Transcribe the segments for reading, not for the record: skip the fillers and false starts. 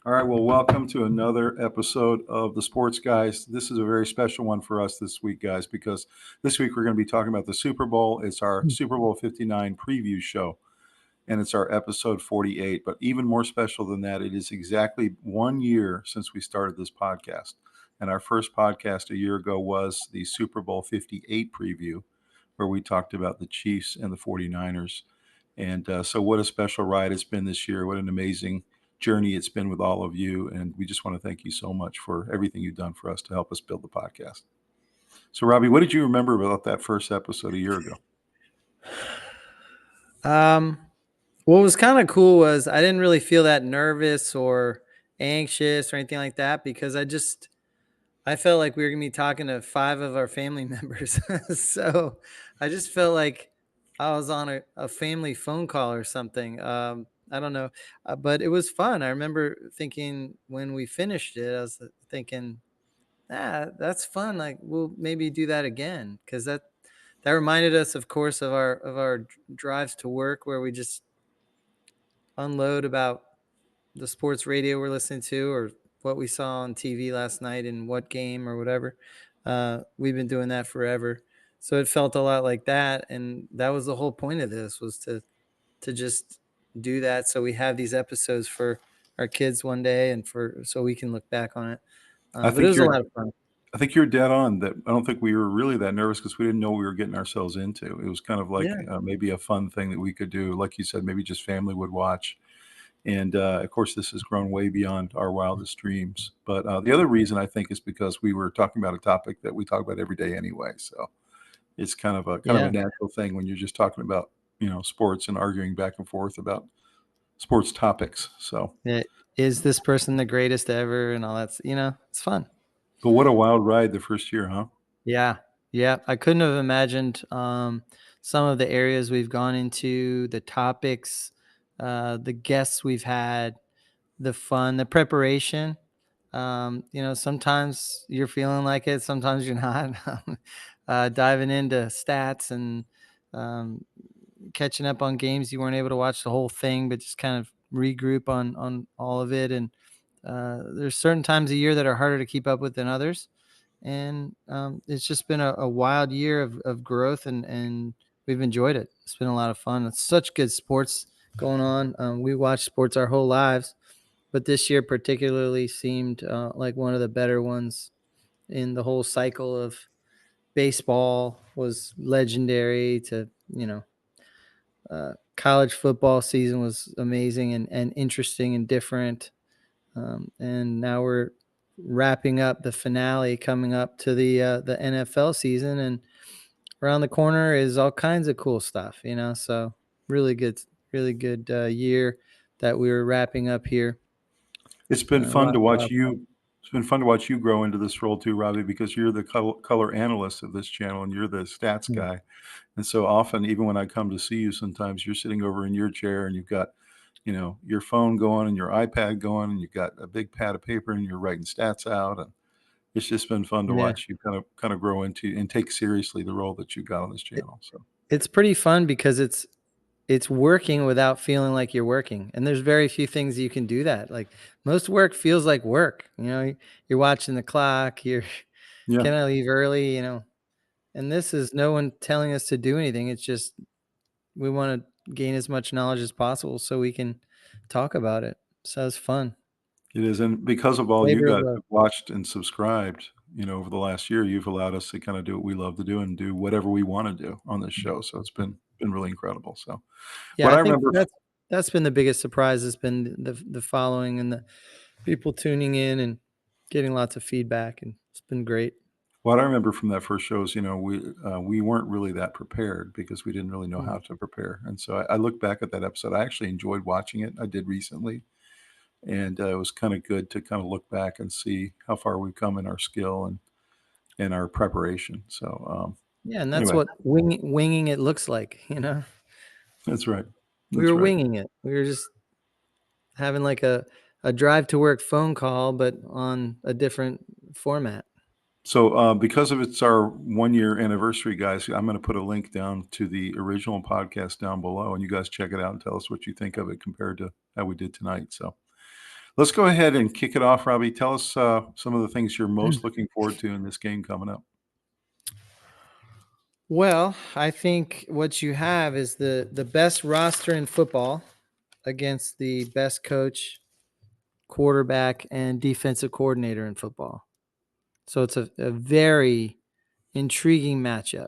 All right, well, welcome to another episode of the Sports Guys. This is a very special one for us this week, guys, because this week we're going to be talking about the Super Bowl. It's our Super Bowl 59 preview show, and it's our episode 48. But even more special than that, it is exactly 1 year since we started this podcast. And our first podcast a year ago was the Super Bowl 58 preview, where we talked about the Chiefs and the 49ers. And so what a special ride it's been this year. What an amazing journey it's been with all of you. And we just want to thank you so much for everything you've done for us to help us build the podcast. So, Robbie, what did you remember about that first episode a year ago? What was kind of cool was I didn't really feel that nervous or anxious or anything like that because I felt like we were going to be talking to 5 of our family members. So I just felt like I was on a family phone call or something. I don't know, but it was fun. I remember thinking when we finished it, I was thinking, that's fun. Like we'll maybe do that again because that reminded us, of course, of our drives to work where we just unload about the sports radio we're listening to or what we saw on TV last night and what game or whatever. We've been doing that forever. So it felt a lot like that. And that was the whole point of this was to just do that. So we have these episodes for our kids one day and so we can look back on it. But it was a lot of fun. I think you're dead on that. I don't think we were really that nervous because we didn't know what we were getting ourselves into. It was kind of like maybe a fun thing that we could do. Like you said, maybe just family would watch. And of course, this has grown way beyond our wildest dreams. But the other reason I think is because we were talking about a topic that we talk about every day anyway. So it's kind of a natural thing when you're just talking about, sports and arguing back and forth about sports topics. So is this person the greatest ever and all that, it's fun. But what a wild ride the first year, huh? Yeah. I couldn't have imagined some of the areas we've gone into, the topics, the guests we've had, the fun, the preparation. Sometimes you're feeling like it, sometimes you're not. Diving into stats and catching up on games you weren't able to watch the whole thing, but just kind of regroup on all of it. And there's certain times a year that are harder to keep up with than others. And it's just been a wild year of growth, and we've enjoyed it. It's been a lot of fun. It's such good sports going on. We watch sports our whole lives, but this year particularly seemed like one of the better ones in the whole cycle of baseball. Was legendary to, college football season was amazing and interesting and different. And now we're wrapping up the finale, coming up to the NFL season, and around the corner is all kinds of cool stuff, so really good year that we were wrapping up here. It's been fun to watch you. It's been fun to watch you grow into this role too, Robbie, because you're the color analyst of this channel and you're the stats guy. And so often, even when I come to see you, sometimes you're sitting over in your chair and you've got, your phone going and your iPad going, and you've got a big pad of paper and you're writing stats out. And it's just been fun to watch you kind of grow into and take seriously the role that you got on this channel. So it's pretty fun because it's working without feeling like you're working. And there's very few things you can do that. Like most work feels like work, you're watching the clock, can I leave early, and this is no one telling us to do anything. It's just, we want to gain as much knowledge as possible so we can talk about it. So it's fun. It is. And because of all you guys have watched and subscribed, over the last year, you've allowed us to kind of do what we love to do and do whatever we want to do on this show. So it's been really incredible. So yeah, I think that's been the biggest surprise, has been the following and the people tuning in and getting lots of feedback, and it's been great. What I remember from that first show is, we weren't really that prepared because we didn't really know how to prepare. And so I look back at that episode. I actually enjoyed watching it. I did recently. And it was kind of good to kind of look back and see how far we've come in our skill and our preparation. So, and that's what winging it looks like, That's right. We were winging it. We were just having like a drive to work phone call, but on a different format. So because of it's our 1 year anniversary, guys, I'm going to put a link down to the original podcast down below, and you guys check it out and tell us what you think of it compared to how we did tonight. So Let's go ahead and kick it off, Robbie. Tell us some of the things you're most looking forward to in this game coming up. Well, I think what you have is the best roster in football against the best coach, quarterback, and defensive coordinator in football. So it's a very intriguing matchup.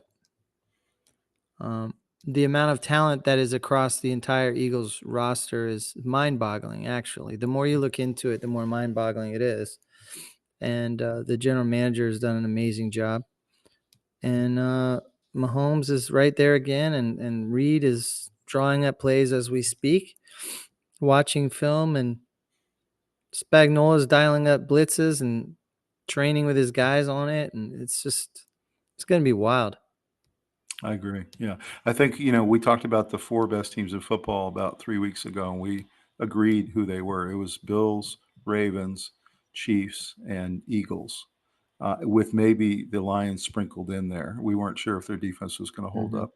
The amount of talent that is across the entire Eagles roster is mind-boggling, actually. The more you look into it, the more mind-boggling it is. And the general manager has done an amazing job. And Mahomes is right there again, and Reed is drawing up plays as we speak, watching film, and Spagnuolo is dialing up blitzes and training with his guys on it. And it's going to be wild. I agree. Yeah. I think, we talked about the four best teams in football about 3 weeks ago, and we agreed who they were. It was Bills, Ravens, Chiefs, and Eagles, with maybe the Lions sprinkled in there. We weren't sure if their defense was going to hold up.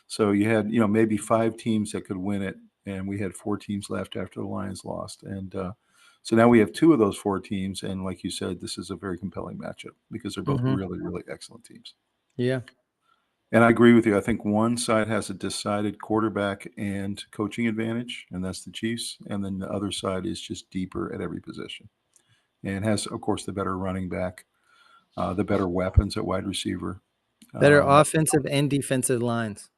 So you had, maybe 5 teams that could win it, and we had 4 teams left after the Lions lost. And so now we have 2 of those 4 teams, and like you said, this is a very compelling matchup because they're both really, really excellent teams. Yeah. And I agree with you. I think one side has a decided quarterback and coaching advantage, and that's the Chiefs. And then the other side is just deeper at every position and has, of course, the better running back, the better weapons at wide receiver. Better offensive and defensive lines.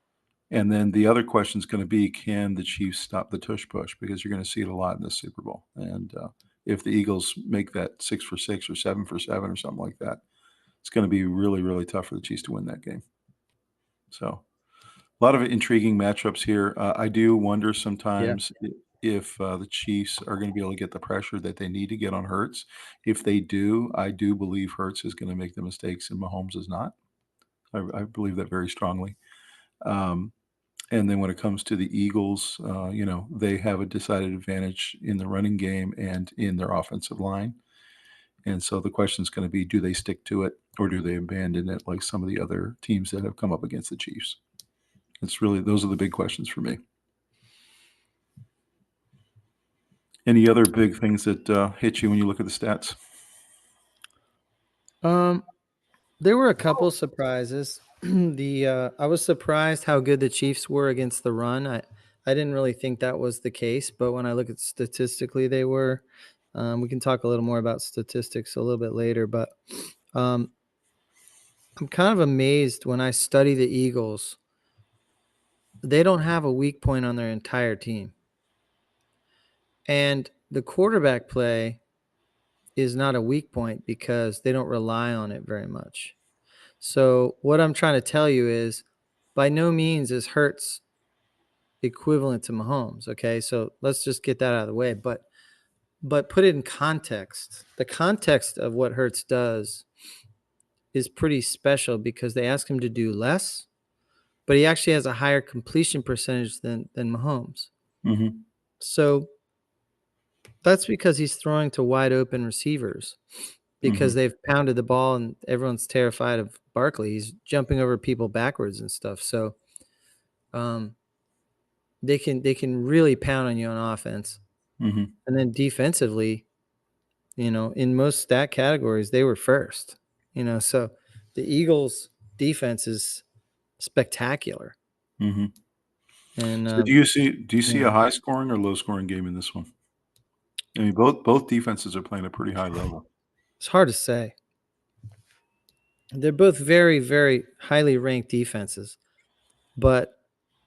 And then the other question is going to be, can the Chiefs stop the tush push? Because you're going to see it a lot in this Super Bowl. And if the Eagles make that 6 for 6 or 7 for 7 or something like that, it's going to be really, really tough for the Chiefs to win that game. So a lot of intriguing matchups here. I do wonder sometimes if the Chiefs are going to be able to get the pressure that they need to get on Hurts. If they do, I do believe Hurts is going to make the mistakes and Mahomes is not. I believe that very strongly. And then when it comes to the Eagles, they have a decided advantage in the running game and in their offensive line. And so the question is going to be, do they stick to it or do they abandon it like some of the other teams that have come up against the Chiefs? Those are the big questions for me. Any other big things that hit you when you look at the stats? There were a couple surprises. I was surprised how good the Chiefs were against the run. I didn't really think that was the case, but when I look at statistically, they were. We can talk a little more about statistics a little bit later, but I'm kind of amazed when I study the Eagles. They don't have a weak point on their entire team. And the quarterback play is not a weak point because they don't rely on it very much. So what I'm trying to tell you is by no means is Hurts equivalent to Mahomes, okay? So let's just get that out of the way. But put it in context. The context of what Hurts does is pretty special because they ask him to do less, but he actually has a higher completion percentage than Mahomes. Mm-hmm. So that's because he's throwing to wide open receivers because they've pounded the ball and everyone's terrified of Barkley. He's jumping over people backwards and stuff. So they can really pound on you on offense. And then defensively, in most stat categories, they were first. So the Eagles' defense is spectacular. And so do you see a high scoring or low scoring game in this one? I mean, both defenses are playing a pretty high level. It's hard to say. They're both very, very highly ranked defenses. But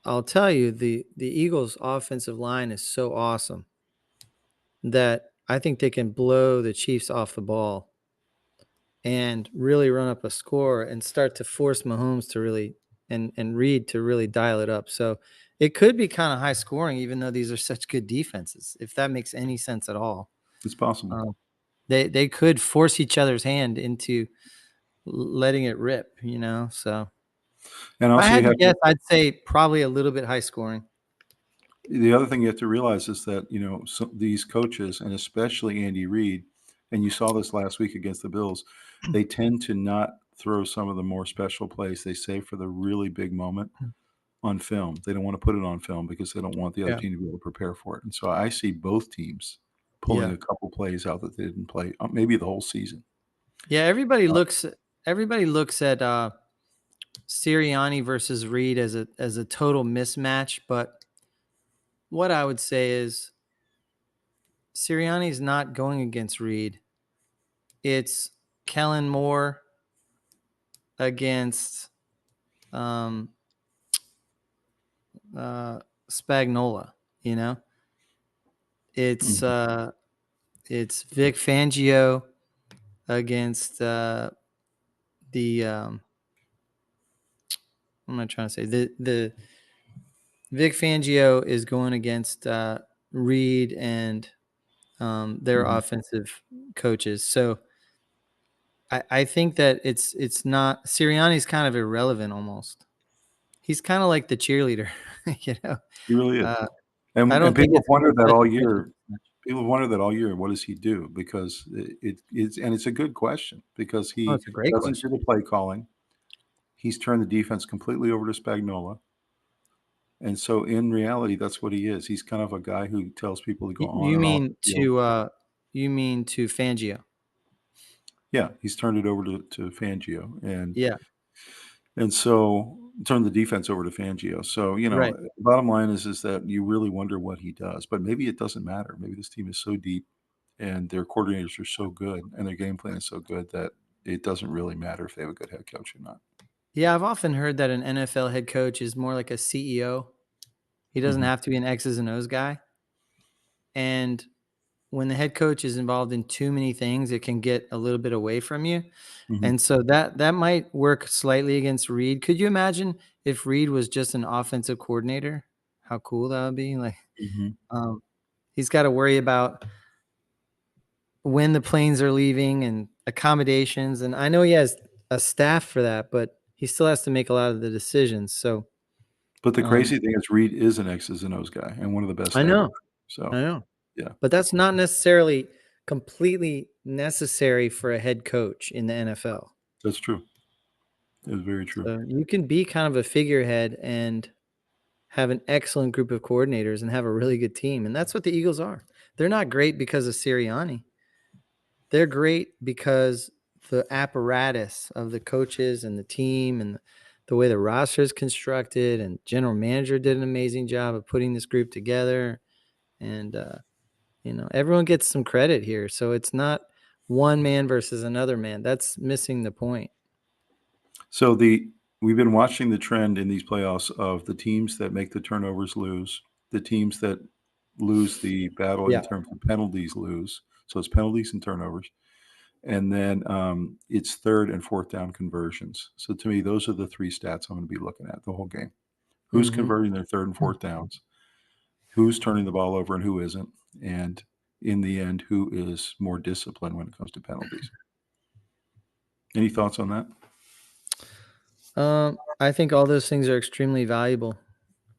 I'll tell you, the Eagles' offensive line is so awesome that I think they can blow the Chiefs off the ball and really run up a score and start to force Mahomes to really and Reed to really dial it up. So it could be kind of high scoring, even though these are such good defenses, if that makes any sense at all. It's possible. They could force each other's hand into letting it rip, so. And also, I had to guess, I'd say probably a little bit high scoring. The other thing you have to realize is that, these coaches, and especially Andy Reid, and you saw this last week against the Bills, they tend to not throw some of the more special plays. They save for the really big moment on film. They don't want to put it on film because they don't want the other team to be able to prepare for it. And so I see both teams pulling Yeah. a couple plays out that they didn't play, maybe the whole season. Yeah, everybody looks at Sirianni versus Reed as a total mismatch, but what I would say is Sirianni's not going against Reed. It's Kellen Moore against um, Spagnola. You know, it's Mhm. it's Vic Fangio against the what am I trying to say? The Vic Fangio is going against Reed and their Mhm. offensive coaches. So I think that it's not Sirianni's kind of irrelevant almost. He's kind of like the cheerleader, you know. He really is. Uh, I And don't think people have it's wondered that such all a coaching year. mismatch. People have wondered that all year. What does he do? Because it's a good question because Oh, he it's a great doesn't do question. the play calling. He's turned the defense completely over to Spagnola. And so in reality, that's what he is. He's kind of a guy who tells people to go on You and off mean the field. you mean to Fangio? Yeah, he's turned it over to Fangio. Yeah, And so turn the defense over to Fangio. So, right. bottom line is that you really wonder what he does. But maybe it doesn't matter. Maybe this team is so deep and their coordinators are so good and their game plan is so good that it doesn't really matter if they have a good head coach or not. Yeah, I've often heard that an NFL head coach is more like a CEO. He doesn't Mhm, have to be an X's and O's guy. And when the head coach is involved in too many things, it can get a little bit away from you. mhm, And so that might work slightly against Reed. Could you imagine if Reed was just an offensive coordinator? How cool that would be. Like mhm. um, he's got to worry about when the planes are leaving and accommodations. And I know he has a staff for that, but he still has to make a lot of the decisions. So But the um, crazy thing is Reed is an X's and O's guy and one of the best I ever. know, I So, know, yeah, but that's not necessarily completely necessary for a head coach in the NFL. that's true. It's very true. So you can be kind of a figurehead and have an excellent group of coordinators and have a really good team. And that's what the Eagles are. They're not great because of Sirianni. They're great because the apparatus of the coaches and the team and the way the roster is constructed and general manager did an amazing job of putting this group together. And, everyone gets some credit here. So it's not one man versus another man. That's missing the point. So we've been watching the trend in these playoffs of the teams that make the turnovers lose, the teams that lose the battle in Yeah. terms of penalties lose. So it's penalties and turnovers. And then it's third and fourth down conversions. So to me, those are the three stats I'm going to be looking at the whole game. Who's Hmm. converting their third and fourth downs? Who's turning the ball over and who isn't? And in the end, who is more disciplined when it comes to penalties? Any thoughts on that? I think all those things are extremely valuable.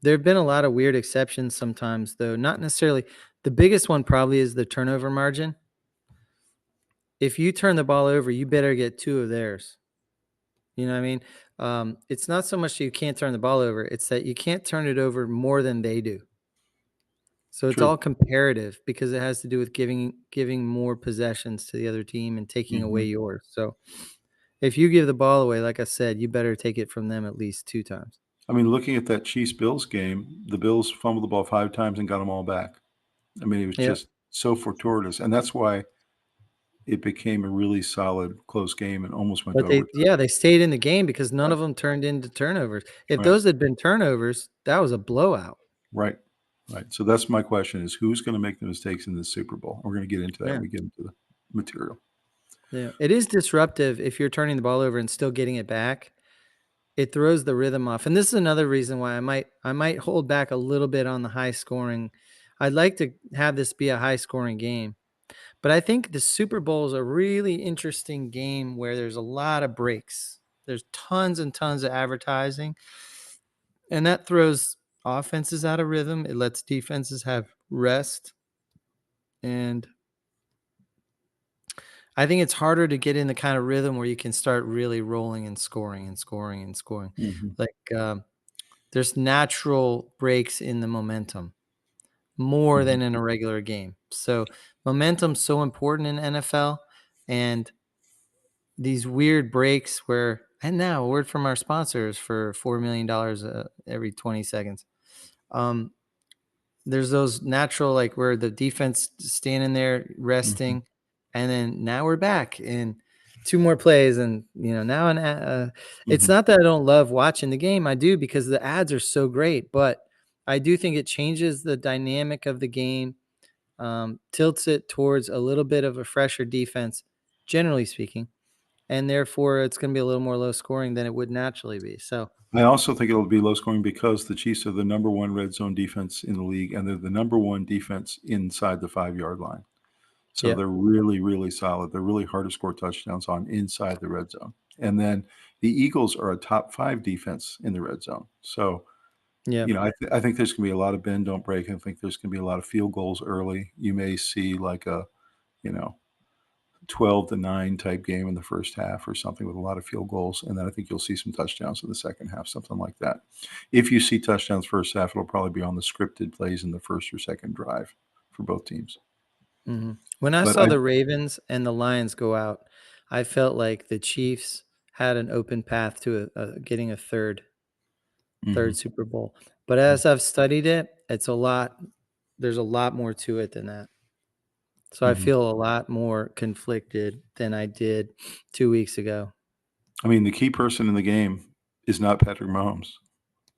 There have been a lot of weird exceptions sometimes, though. Not necessarily. The biggest one probably is the turnover margin. If you turn the ball over, you better get two of theirs. You know what I mean? It's not so much that you can't turn the ball over; it's that you can't turn it over more than they do. So it's True. all comparative because it has to do with giving more possessions to the other team and taking away Mhm. yours. So if you give the ball away, like I said, you better take it from them at least two times. I mean, looking at that Chiefs-Bills game, the Bills fumbled the ball 5 times and got them all back. I mean, it was Yeah. just so fortuitous, and that's why it became a really solid, close game and almost went to But they overtime. yeah, they stayed in the game because none Right, of them turned into turnovers. If right, those had been turnovers, that was a blowout. right, right. So that's my question is who's gonna make the mistakes in the Super Bowl? We're gonna get into that Yeah, when we get into the material. yeah. It is disruptive if you're turning the ball over and still getting it back. It throws the rhythm off. And this is another reason why I might hold back a little bit on the high scoring. I'd like to have this be a high scoring game. But I think the Super Bowl is a really interesting game where there's a lot of breaks. There's tons and tons of advertising, and that throws offenses out of rhythm. It lets defenses have rest. And I think it's harder to get in the kind of rhythm where you can start really rolling and scoring and scoring and scoring. Mhm, Like there's natural breaks in the momentum more mhm, than in a regular game. So momentum's so important in NFL, and these weird breaks where, and now a word from our sponsors for $4 million every 20 seconds. There's those natural, like where the defense standing there resting, and then now we're back in 2 more plays, and now it's not that I don't love watching the game. I do, because the ads are so great, but I do think it changes the dynamic of the game, tilts it towards a little bit of a fresher defense, generally speaking, and therefore it's going to be a little more low scoring than it would naturally be. So I also think it'll be low scoring because the Chiefs are the number one red zone defense in the league, and they're the number one defense inside the 5-yard line. So yeah, they're really, really solid. They're really hard to score touchdowns on inside the red zone. And then the Eagles are a top 5 defense in the red zone. So, yeah, I think there's going to be a lot of bend, don't break. I think there's going to be a lot of field goals early. You may see like a, you know, 12-9 type game in the first half or something with a lot of field goals. And then I think you'll see some touchdowns in the second half, something like that. If you see touchdowns first half, it'll probably be on the scripted plays in the first or second drive for both teams. When I But saw the Ravens and the Lions go out, I felt like the Chiefs had an open path to getting a third Super Bowl. But as I've studied it, there's a lot more to it than that. So I feel a lot more conflicted than I did 2 weeks ago. I mean, the key person in the game is not Patrick Mahomes.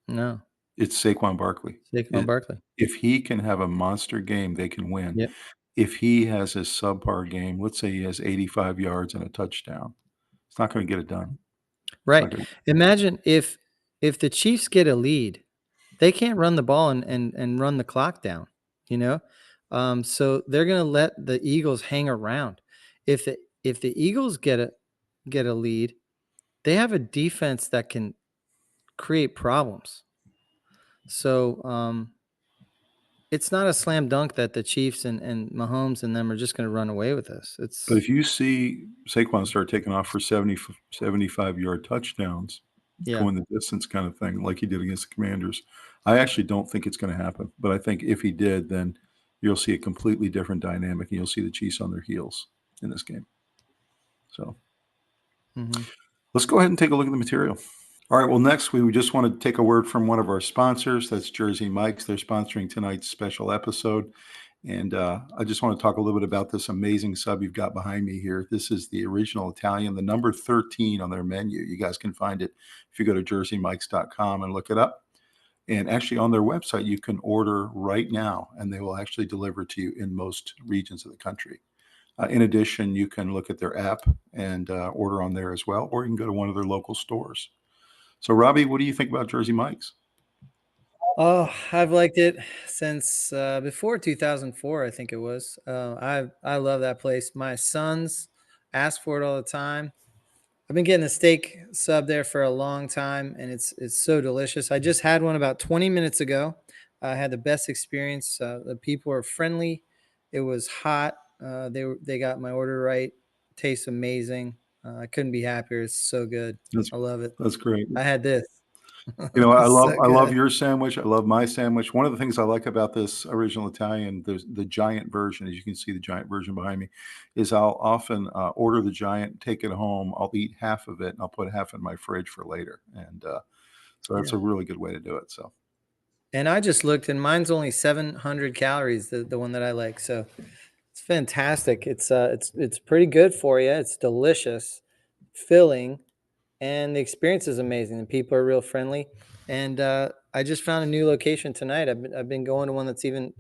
No, It's Saquon Barkley. Saquon Barkley. If he can have a monster game, they can win. Yep. If he has a subpar game, let's say he has 85 yards and a touchdown, it's not going to get it done. Right. Imagine if the Chiefs get a lead, they can't run the ball and run the clock down, you know? So they're going to let the Eagles hang around. If the Eagles get a lead, they have a defense that can create problems. So it's not a slam dunk that the Chiefs and Mahomes and them are just going to run away with us. But if you see Saquon start taking off for 75-yard touchdowns, going the distance kind of thing, like he did against the Commanders, I actually don't think it's going to happen. But I think if he did, then you'll see a completely different dynamic, and you'll see the Chiefs on their heels in this game. So let's go ahead and take a look at the material. All right, well, next we just want to take a word from one of our sponsors. That's Jersey Mike's. They're sponsoring tonight's special episode. And I just want to talk a little bit about this amazing sub you've got behind me here. This is the original Italian, the number 13 on their menu. You guys can find it if you go to jerseymikes.com and look it up. And actually on their website, you can order right now, and they will actually deliver to you in most regions of the country. In addition, you can look at their app and order on there as well, or you can go to one of their local stores. So, Robbie, what do you think about Jersey Mike's? Oh, I've liked it since before 2004, I think it was. I love that place. My sons ask for it all the time. I've been getting a steak sub there for a long time, and it's so delicious. I just had one about 20 minutes ago. I had the best experience. The people are friendly. It was hot. They got my order right. Tastes amazing. I couldn't be happier. It's so good. I love it. That's great. I had this. I love your sandwich. I love my sandwich. One of the things I like about this original Italian, the giant version, as you can see the giant version behind me, is I'll often order the giant, take it home. I'll eat half of it, and I'll put half in my fridge for later. And so that's a really good way to do it. So. And I just looked, and mine's only 700 calories, the one that I like. So it's fantastic. It's pretty good for you. It's delicious, filling, and the experience is amazing. And people are real friendly. And I just found a new location tonight. I've been going to one that's even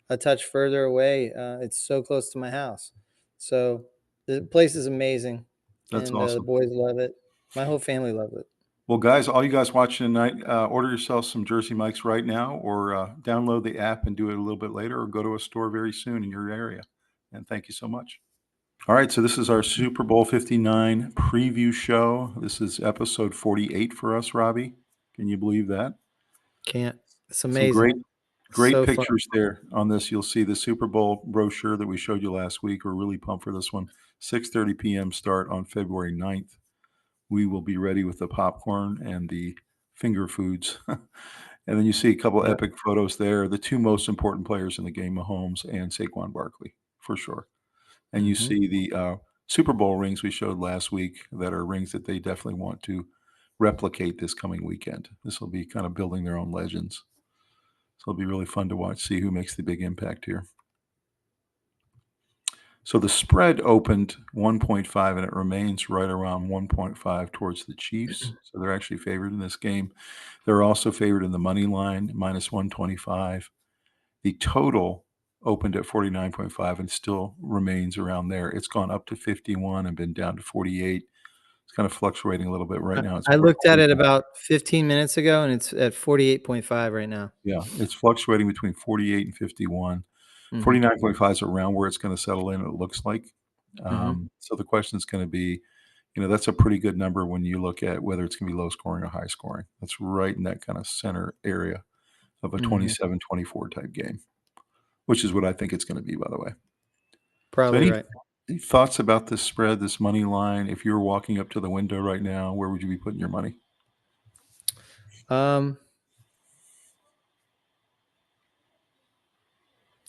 a touch further away. It's so close to my house. So the place is amazing. That's and awesome. The boys love it. My whole family loves it. Well, guys, all you guys watching tonight, order yourself some Jersey Mike's right now, or download the app and do it a little bit later, or go to a store very soon in your area. And thank you so much. All right, so this is our Super Bowl 59 preview show. This is episode 48 for us, Robbie. Can you believe that? Can't. It's amazing. Some great pictures there on this. You'll see the Super Bowl brochure that we showed you last week. We're really pumped for this one. 6:30 p.m. start on February 9th. We will be ready with the popcorn and the finger foods. And then you see a couple epic photos there. The two most important players in the game, Mahomes and Saquon Barkley, for sure. And you see the Super Bowl rings we showed last week that are rings that they definitely want to replicate this coming weekend. This will be kind of building their own legends. So it'll be really fun to watch, see who makes the big impact here. So the spread opened 1.5 and it remains right around 1.5 towards the Chiefs. So they're actually favored in this game. They're also favored in the money line, minus 125. The total opened at 49.5 and still remains around there. It's gone up to 51 and been down to 48. It's kind of fluctuating a little bit right now. It's I looked at it about 15 minutes ago, and it's at 48.5 right now. Yeah, it's fluctuating between 48 and 51. 49.5 is around where it's going to settle in, it looks like. So the question is going to be, that's a pretty good number when you look at whether it's going to be low scoring or high scoring. That's right in that kind of center area of a 27-24 type game, which is what I think it's going to be, by the way. Probably right. Any thoughts about this spread, this money line? If you were walking up to the window right now, where would you be putting your money? I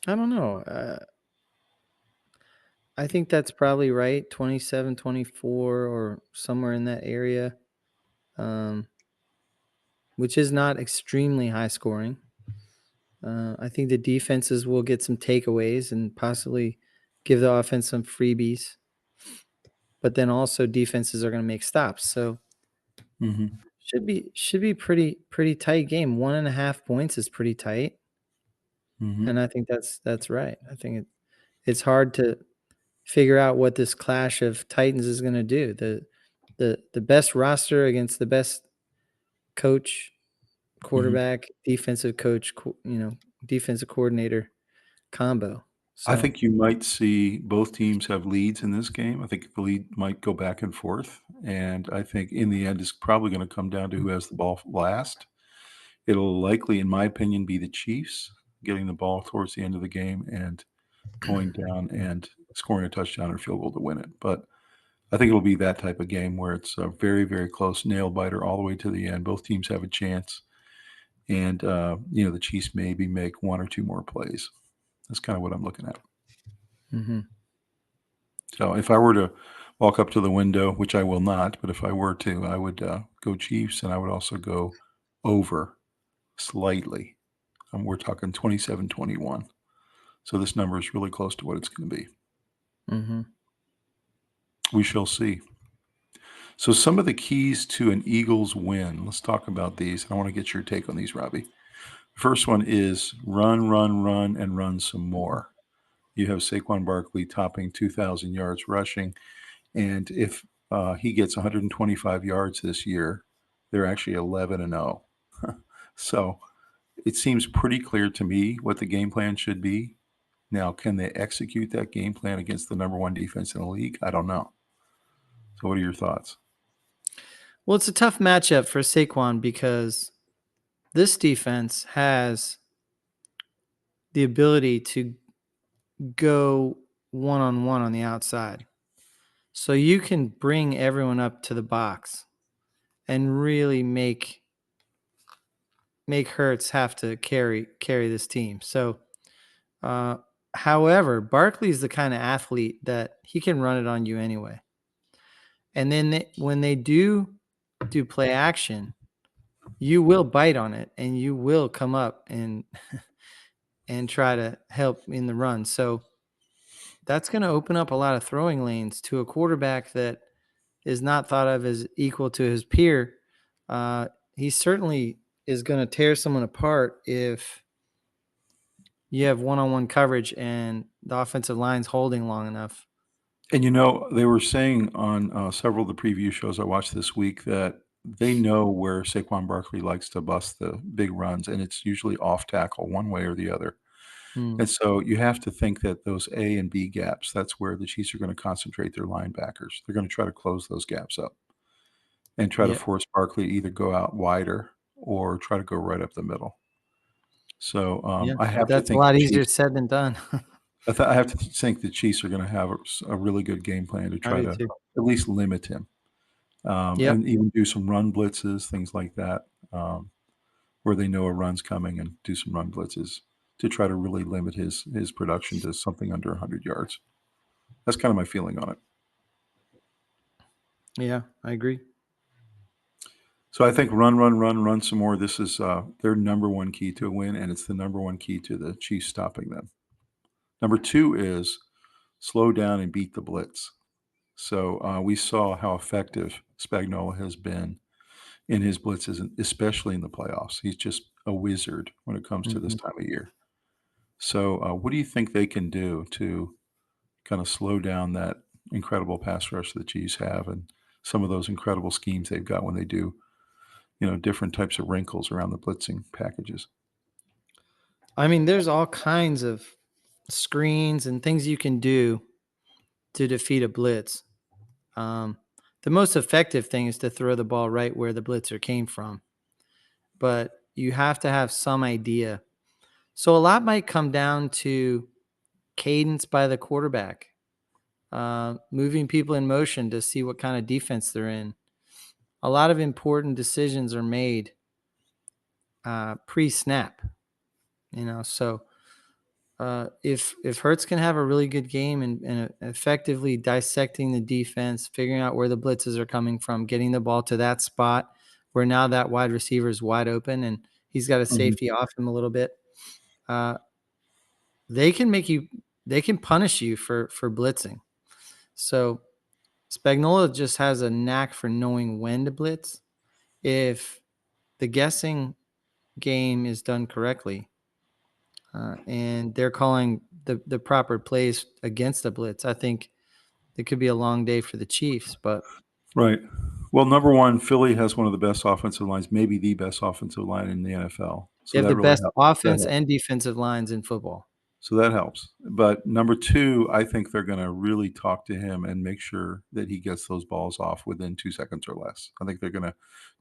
don't know. I think that's probably right. 27-24 or somewhere in that area, which is not extremely high scoring. I think the defenses will get some takeaways and possibly give the offense some freebies. But then also defenses are going to make stops. So should be pretty tight game. 1.5 points is pretty tight. And I think that's right. I think it's hard to figure out what this clash of Titans is going to do. The best roster against the best coach, quarterback, defensive coach, defensive coordinator combo. So I think you might see both teams have leads in this game. I think the lead might go back and forth. And I think in the end, it's probably going to come down to who has the ball last. It'll likely, in my opinion, be the Chiefs getting the ball towards the end of the game and going down and scoring a touchdown or field goal to win it. But I think it'll be that type of game where it's a very, very close nail biter all the way to the end. Both teams have a chance. And, the Chiefs maybe make one or two more plays. That's kind of what I'm looking at. So if I were to walk up to the window, which I will not, but if I were to, I would go Chiefs, and I would also go over slightly. We're talking 27-21. So this number is really close to what it's going to be. We shall see. So some of the keys to an Eagles win. Let's talk about these. I want to get your take on these, Robbie. First one is run, and run some more. You have Saquon Barkley topping 2,000 yards rushing. And if he gets 125 yards this year, they're actually 11-0. So it seems pretty clear to me what the game plan should be. Now, can they execute that game plan against the number one defense in the league? I don't know. So what are your thoughts? Well, it's a tough matchup for Saquon because this defense has the ability to go one-on-one on the outside. So you can bring everyone up to the box and really make Hurts have to carry this team. So, however, Barkley's the kind of athlete that he can run it on you anyway. And then when they do play action, you will bite on it and you will come up and try to help in the run. So that's going to open up a lot of throwing lanes to a quarterback that is not thought of as equal to his peer. He certainly is going to tear someone apart if you have one-on-one coverage and the offensive line's holding long enough. And they were saying on several of the preview shows I watched this week that they know where Saquon Barkley likes to bust the big runs, and it's usually off tackle one way or the other. And so you have to think that those A and B gaps, that's where the Chiefs are going to concentrate their linebackers. They're going to try to close those gaps up and try to force Barkley to either go out wider or try to go right up the middle. So I have to think that's a lot easier said than done. I have to think the Chiefs are going to have a really good game plan to try to at least limit him and even do some run blitzes, things like that, where they know a run's coming and do some run blitzes to try to really limit his production to something under 100 yards. That's kind of my feeling on it. Yeah, I agree. So I think run some more. This is their number one key to a win, and it's the number one key to the Chiefs stopping them. Number two is slow down and beat the blitz. So we saw how effective Spagnuolo has been in his blitzes, especially in the playoffs. He's just a wizard when it comes to this time of year. So what do you think they can do to kind of slow down that incredible pass rush that the Chiefs have and some of those incredible schemes they've got when they do, different types of wrinkles around the blitzing packages? I mean, there's all kinds of screens and things you can do to defeat a blitz. The most effective thing is to throw the ball right where the blitzer came from. But you have to have some idea. So a lot might come down to cadence by the quarterback, moving people in motion to see what kind of defense they're in. A lot of important decisions are made pre-snap. So if Hurts can have a really good game and effectively dissecting the defense, figuring out where the blitzes are coming from, getting the ball to that spot where now that wide receiver is wide open and he's got a safety off him a little bit, they can punish you for blitzing. So Spagnuolo just has a knack for knowing when to blitz. If the guessing game is done correctly, and they're calling the proper plays against the blitz, I think it could be a long day for the Chiefs. But Right. Well, number one, Philly has one of the best offensive lines, maybe the best offensive line in the NFL. So you have that the really best helps. offense and defensive lines in football. So that helps. But number two, I think they're going to really talk to him and make sure that he gets those balls off within 2 seconds or less. I think they're going to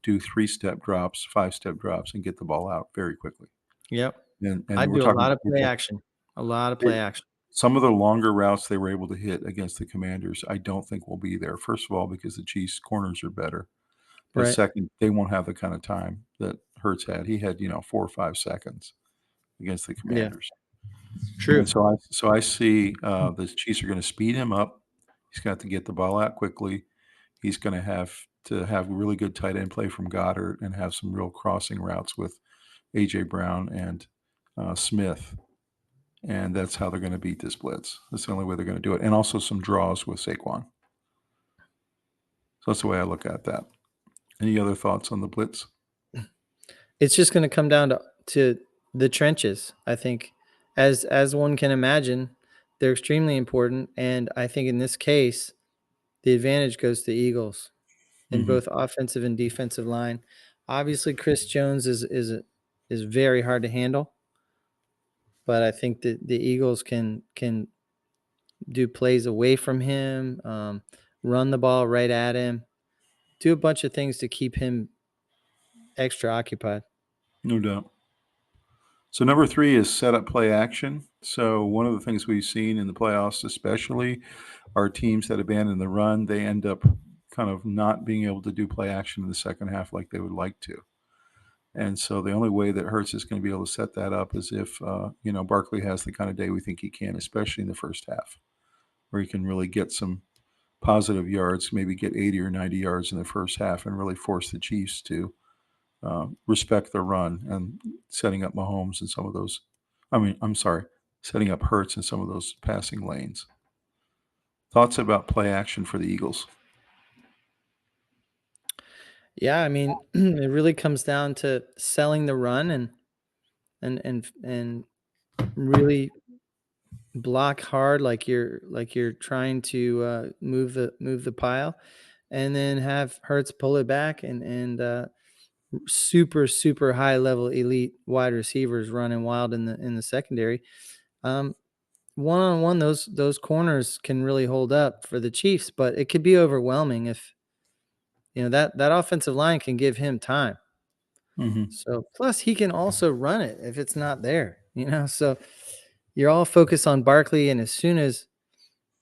do 3-step drops, 5-step drops, and get the ball out very quickly. Yep. And I we're do a talking lot of play action. A lot of play action. Some of the longer routes they were able to hit against the Commanders, I don't think will be there. First of all, because the Chiefs' corners are better. But Right. second, they won't have the kind of time that Hurts had. He had, 4 or 5 seconds against the Commanders. True. And so I see the Chiefs are going to speed him up. He's going to have to get the ball out quickly. He's going to have really good tight end play from Goddard and have some real crossing routes with A.J. Brown and Smith. And that's how they're going to beat this blitz. That's the only way they're going to do it. And also some draws with Saquon. So that's the way I look at that. Any other thoughts on the blitz? It's just going to come down to the trenches. I think as one can imagine, they're extremely important. And I think in this case, the advantage goes to Eagles in both offensive and defensive line. Obviously, Chris Jones is very hard to handle, but I think that the Eagles can do plays away from him, run the ball right at him, do a bunch of things to keep him extra occupied. No doubt. So number 3 is set up play action. So one of the things we've seen in the playoffs especially are teams that abandon the run. They end up kind of not being able to do play action in the second half like they would like to. And so the only way that Hurts is going to be able to set that up is if, Barkley has the kind of day we think he can, especially in the first half, where he can really get some positive yards, maybe get 80 or 90 yards in the first half and really force the Chiefs to respect the run and setting up Mahomes in some of those. Setting up Hurts in some of those passing lanes. Thoughts about play action for the Eagles? Yeah, I mean, it really comes down to selling the run and really block hard, like you're trying to move the pile, and then have Hurts pull it back and super high level elite wide receivers running wild in the secondary. One-on-one, those corners can really hold up for the Chiefs, but it could be overwhelming if that offensive line can give him time. So plus he can also run it if it's not there. So you're all focused on Barkley, and as soon as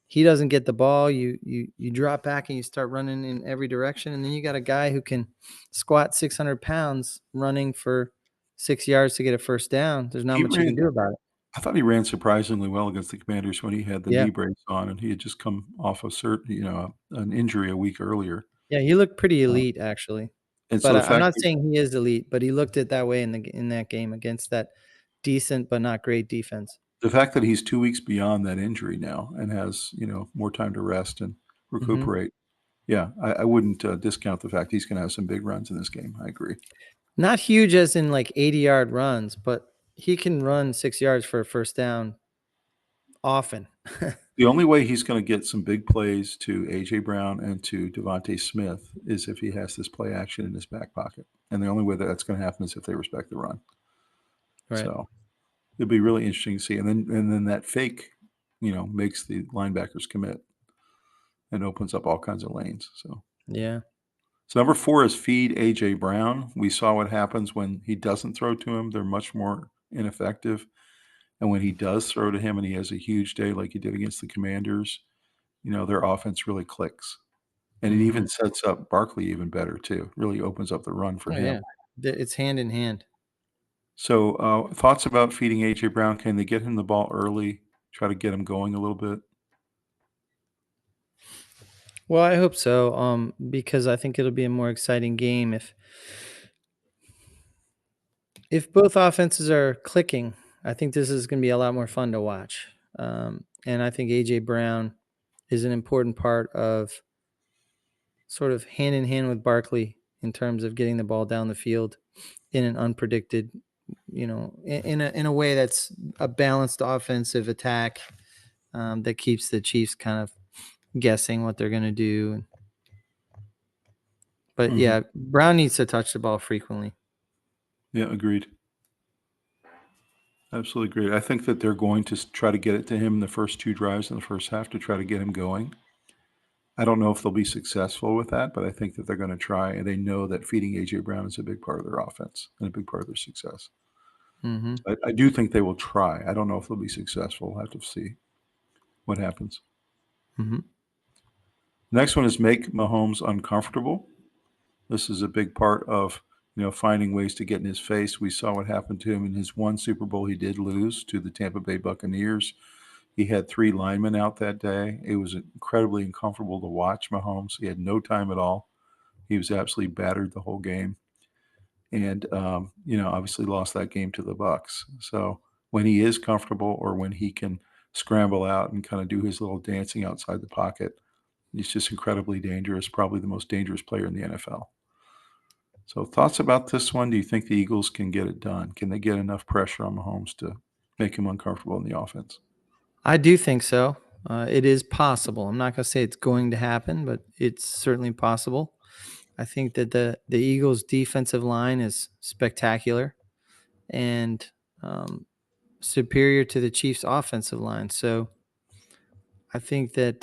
he doesn't get the ball, you drop back and you start running in every direction, and then you got a guy who can squat 600 pounds running for 6 yards to get a first down. There's not much you can do about it. I thought he ran surprisingly well against the Commanders when he had the Yeah. knee brace on, and he had just come off an injury a week earlier. Yeah, he looked pretty Uh, elite actually. and so But the I'm fact not saying he is elite, but he looked it that way in that game against that decent but not great defense. that he's 2 weeks beyond that injury now and has, more time to rest and Mhm. recuperate. Yeah, I wouldn't, discount the fact he's gonna have some big runs in this game. I agree. Not huge as in like 80-yard runs, but he can run 6 yards for a first down often. The only way he's gonna get some big plays to A.J. Brown and to Devontae Smith is if he has this play action in his back pocket, and the only way that that's gonna happen is if they respect the run. Right. So, it'll be really interesting to see, and then that fake, makes the linebackers commit and opens up all kinds of lanes, so. Yeah. So number 4 is feed A.J. Brown. We saw what happens when he doesn't throw to him. They're much more ineffective, and when he does throw to him and he has a huge day like he did against the Commanders, their offense really clicks. And it Mhm. even sets up Barkley even better too. Really opens up the run for Oh, yeah. him. It's hand in hand. So, thoughts about feeding A.J. Brown? Can they get him the ball early, try to get him going a little bit? Well, I hope so, because I think it'll be a more exciting game if both offenses are clicking. I think this is gonna be a lot more fun to watch. And I think AJ Brown is an important part of sort of hand in hand with Barkley in terms of getting the ball down the field in an unpredicted, in a way that's a balanced offensive attack, that keeps the Chiefs kind of guessing what they're gonna do. But Mhm. yeah, Brown needs to touch the ball frequently. Yeah, agreed. Absolutely agreed. I think that they're going to try to get it to him in the first 2 drives in the first half to try to get him going. I don't know if they'll be successful with that, but I think that they're gonna try, and they know that feeding A.J. Brown is a big part of their offense and a big part of their success. Hmm. I do think they will try. I don't know if they'll be successful. We'll have to see what happens. Hmm. Next one is make Mahomes uncomfortable. This is a big part of, finding ways to get in his face. We saw what happened to him in his one Super Bowl he did lose to the Tampa Bay Buccaneers. He had 3 linemen out that day. It was incredibly uncomfortable to watch Mahomes. He had no time at all. He was absolutely battered the whole game, and obviously lost that game to the Bucks. So when he is comfortable or when he can scramble out and kind of do his little dancing outside the pocket, he's just incredibly dangerous. Probably the most dangerous player in the NFL. So thoughts about this one? Do you think the Eagles can get it done? Can they get enough pressure on Mahomes to make him uncomfortable in the offense? I do think so. It is possible. I'm not going to say it's going to happen, but it's certainly possible. I think that the Eagles' defensive line is spectacular and um, superior to the Chiefs' offensive line. So I think that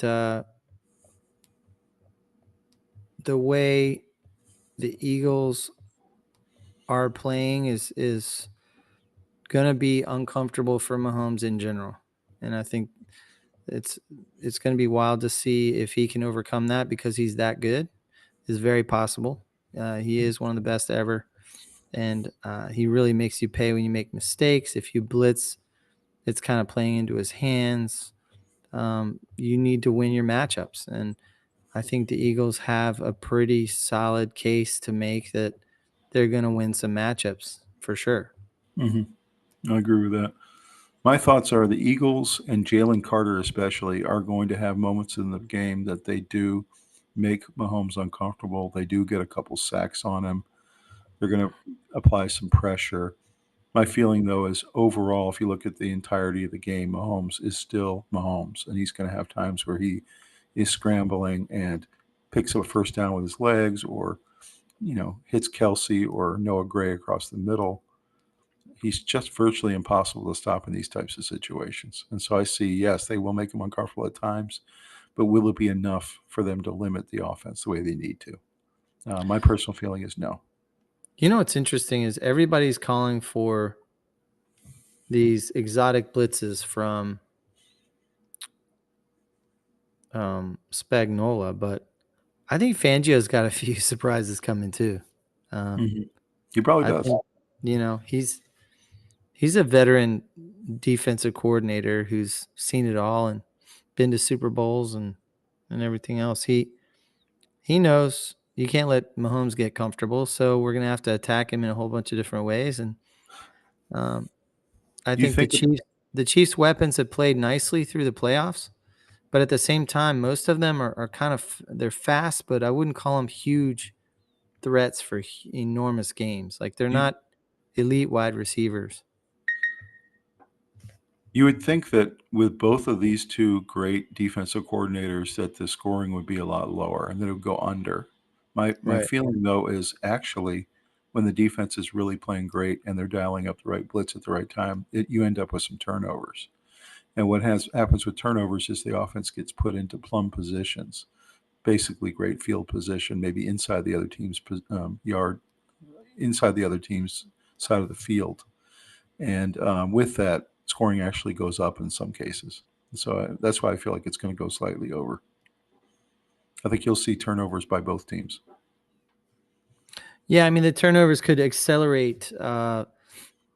the way the Eagles are playing is going to be uncomfortable for Mahomes in general, and I think it's it's going to be wild to see if he can overcome that because he's that good. Is very possible. He is one of the best ever, and he really makes you pay when you make mistakes. If you blitz, it's kind of playing into his hands. You need to win your matchups, and I think the Eagles have a pretty solid case to make that they're going to win some matchups for sure. Hmm. I agree with that. My thoughts are the Eagles and Jalen Carter especially are going to have moments in the game that they do make Mahomes uncomfortable. They do get a couple sacks on him. They're going to apply some pressure. My feeling, though, is overall, if you look at the entirety of the game, Mahomes is still Mahomes, and he's going to have times where he is scrambling and picks up a first down with his legs, or hits Kelsey or Noah Gray across the middle. He's just virtually impossible to stop in these types of situations. And so I see, yes, they will make him uncomfortable at times, but will it be enough for them to limit the offense the way they need to? My personal feeling is no. You know what's interesting is everybody's calling for these exotic blitzes from Spagnola, but I think Fangio's got a few surprises coming too. Um, Hmm. He probably I does. think he's He's a veteran defensive coordinator who's seen it all and been to Super Bowls and everything else. He knows you can't let Mahomes get comfortable, so we're gonna have to attack him in a whole bunch of different ways. And I You think think the Chiefs' weapons have played nicely through the playoffs, but at the same time, most of them are kind of they're fast, but I wouldn't call them huge threats for enormous games. Like they're you, not elite wide receivers. you would think that with both of these two great defensive coordinators that the scoring would be a lot lower and that it would go under. My Right. feeling though is actually when the defense is really playing great and they're dialing up the right blitz at the right time, you end up with some turnovers. And what happens with turnovers is the offense gets put into plum positions, basically great field position, maybe inside the other team's yard, inside the other team's side of the field. And with that, scoring actually goes up in some cases. So that's why I feel like it's going to go slightly over. I think you'll see turnovers by both teams. Yeah, I mean the turnovers could accelerate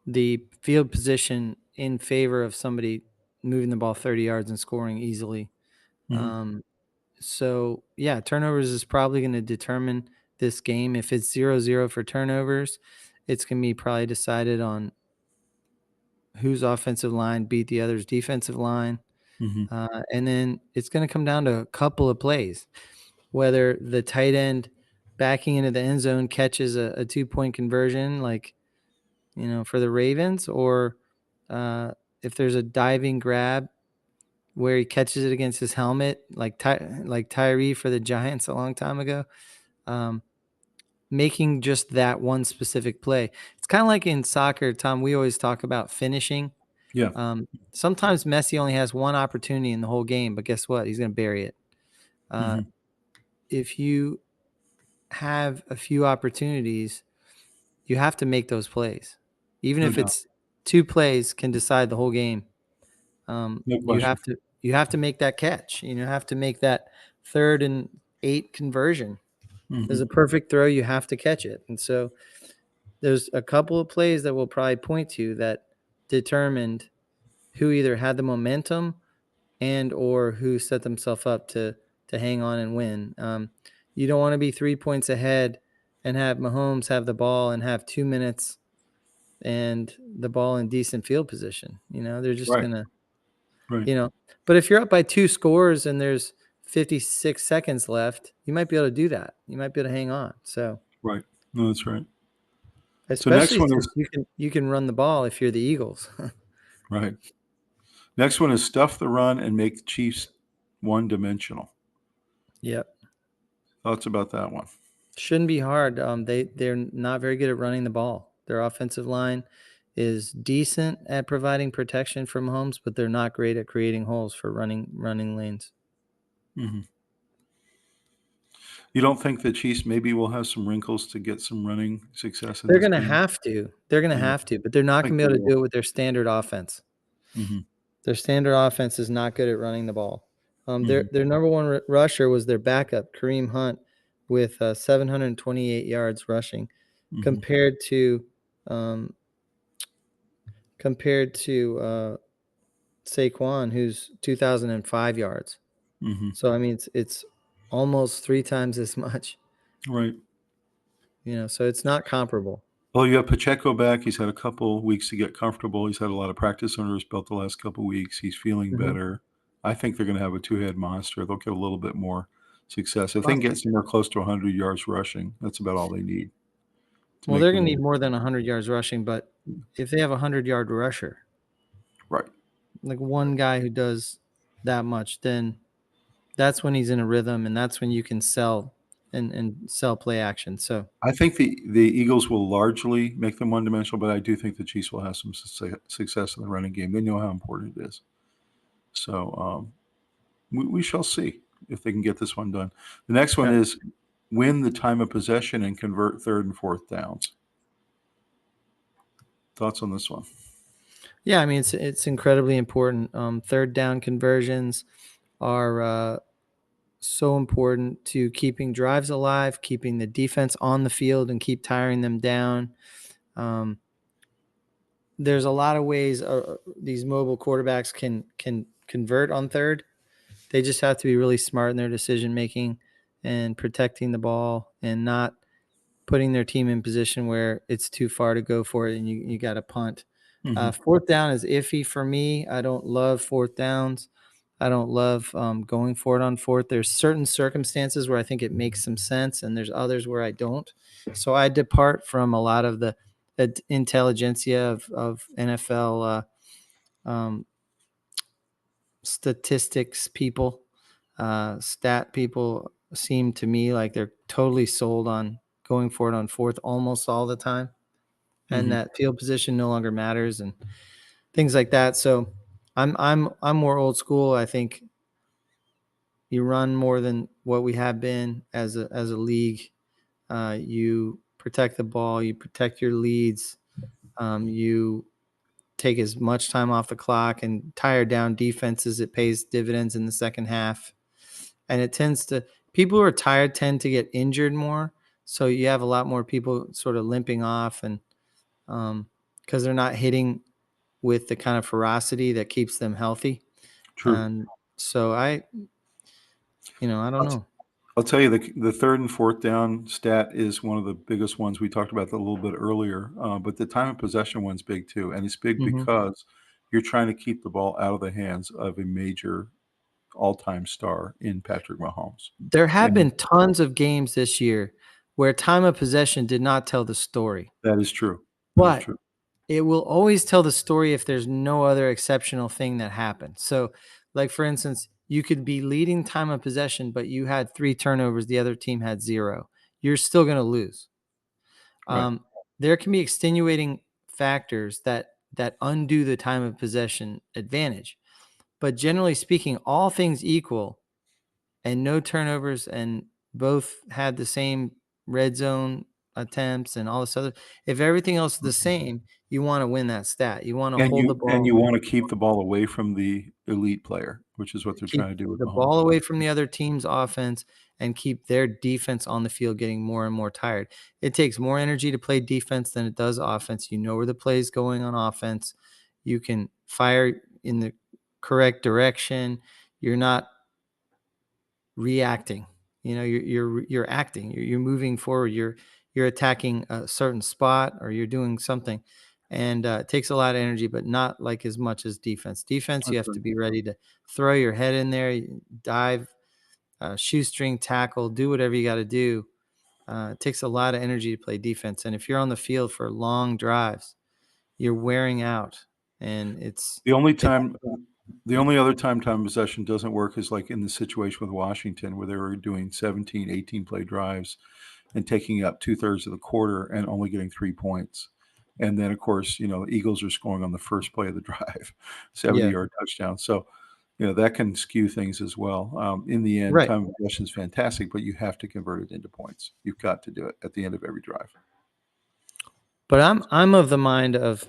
the field position in favor of somebody moving the ball 30 yards and scoring easily. Mm-hmm. So yeah, turnovers is probably going to determine this game. If it's 0-0 for turnovers, it's going to be probably decided on whose offensive line beat the other's defensive line. Mm-hmm. And then it's going to come down to a couple of plays, whether the tight end backing into the end zone catches a 2-point conversion, like, for the Ravens, or if there's a diving grab where he catches it against his helmet, like Tyree for the Giants a long time ago, making just that one specific play. It's kind of like in soccer, Tom. We always talk about finishing. Yeah. Sometimes Messi only has one opportunity in the whole game, but guess what? He's going to bury it. Mm-hmm. If you have a few opportunities, you have to make those plays. Even No if doubt. it's 2 plays can decide the whole game. No You question. have to make that catch. You have to make that 3rd and 8 conversion. There's Mm-hmm. a perfect throw. You have to catch it. And so there's a couple of plays that we'll probably point to that determined who either had the momentum and or who set themselves up to hang on and win. You don't want to be 3 points ahead and have Mahomes have the ball and have 2 minutes and the ball in decent field position. They're just Right. gonna, Right. But if you're up by 2 scores and there's 56 seconds left, you might be able to do that. You might be able to hang on. So Right. No, that's right. So next especially one since is you can run the ball if you're the Eagles. right. Next one is stuff the run and make the Chiefs one-dimensional. Yep. Thoughts about that one? Shouldn't be hard. They're not very good at running the ball. Their offensive line is decent at providing protection from Mahomes, but they're not great at creating holes for running lanes. Mm-hmm. You don't think the Chiefs maybe will have some wrinkles to get some running success in They're this going to game? have to. They're going to Yeah, have to, but they're not I going think to be they able to will. do it with their standard offense. Mm-hmm. Their standard offense is not good at running the ball. Mm-hmm. Their number one rusher was their backup, Kareem Hunt, with 728 yards rushing, Mm-hmm. compared to um, compared to Saquon, who's 2,005 yards. Mm-hmm. So I mean, it's almost 3 times as much. Right. So it's not comparable. Well, you have Pacheco back. He's had a couple weeks to get comfortable. He's had a lot of practice under his belt the last couple weeks. He's feeling Mhm. better. I think they're going to have a two-head monster. They'll get a little bit more success. If they Well, can get somewhere close to 100 yards rushing, that's about all they need to well, make they're the going to win. need more than 100 yards rushing, but if they have a 100-yard rusher, Right. like one guy who does that much, then that's when he's in a rhythm, and that's when you can sell and sell play action. So I think the Eagles will largely make them one-dimensional, but I do think the Chiefs will have some success in the running game. They know how important it is. So we shall see if they can get this one done. The next one yeah, is win the time of possession and convert 3rd and 4th downs. Thoughts on this one? yeah, I mean it's incredibly important. 3rd down conversions are so important to keeping drives alive, keeping the defense on the field, and keep tiring them down. Um, there's a lot of ways these mobile quarterbacks can convert on third. They just have to be really smart in their decision making and protecting the ball and not putting their team in position where it's too far to go for it and you got to punt. Fourth down is iffy for me. I don't love fourth downs. I don't love going for it on fourth. There's certain circumstances where I think it makes some sense, and there's others where I don't. So I depart from a lot of the intelligentsia of NFL statistics people. Stat people seem to me like they're totally sold on going for it on fourth almost all the time, and that field position no longer matters and things like that. So I'm more old school. I think you run more than what we have been as a league. You protect the ball, you protect your leads, you take as much time off the clock and tire down defenses. It pays dividends in the second half. And it tends to, people who are tired tend to get injured more. So you have a lot more people sort of limping off, and because they're not hitting with the kind of ferocity that keeps them healthy. True. And so I don't know. I'll tell you, the third and fourth down stat is one of the biggest ones. We talked about that a little bit earlier, but the time of possession one's big too. And it's big because you're trying to keep the ball out of the hands of a major all-time star in Patrick Mahomes. There have been tons of games this year where time of possession did not tell the story. That is true. But it will always tell the story if there's no other exceptional thing that happened. So, like, for instance, you could be leading time of possession, but you had 3 turnovers. The other team had 0. You're still going to lose. Right. There can be extenuating factors that undo the time of possession advantage. But generally speaking, all things equal, and no turnovers, and both had the same red zone attempts and all this other, if everything else is the same, you want to win that stat. You want to hold the ball. And you want to keep the ball away from the elite player, which is what they're trying to do with the ball away from the other team's offense and keep their defense on the field getting more and more tired. It takes more energy to play defense than it does offense. You know where the play is going on offense. You can fire in the correct direction. You're not reacting. You're acting. You're moving forward. You're attacking a certain spot, or you're doing something, and it takes a lot of energy, but not like as much as defense. Defense, you have to be ready to throw your head in there, dive, shoestring tackle, do whatever you got to do. It takes a lot of energy to play defense, and if you're on the field for long drives, you're wearing out, and it's the only time. The only other time possession doesn't work is like in the situation with Washington, where they were doing 17, 18 play drives and taking up 2/3 of the quarter and only getting 3 points. And then, of course, the Eagles are scoring on the first play of the drive, 70-yard touchdown. So, that can skew things as well. In the end, time of possession is fantastic, but you have to convert it into points. You've got to do it at the end of every drive. But I'm of the mind of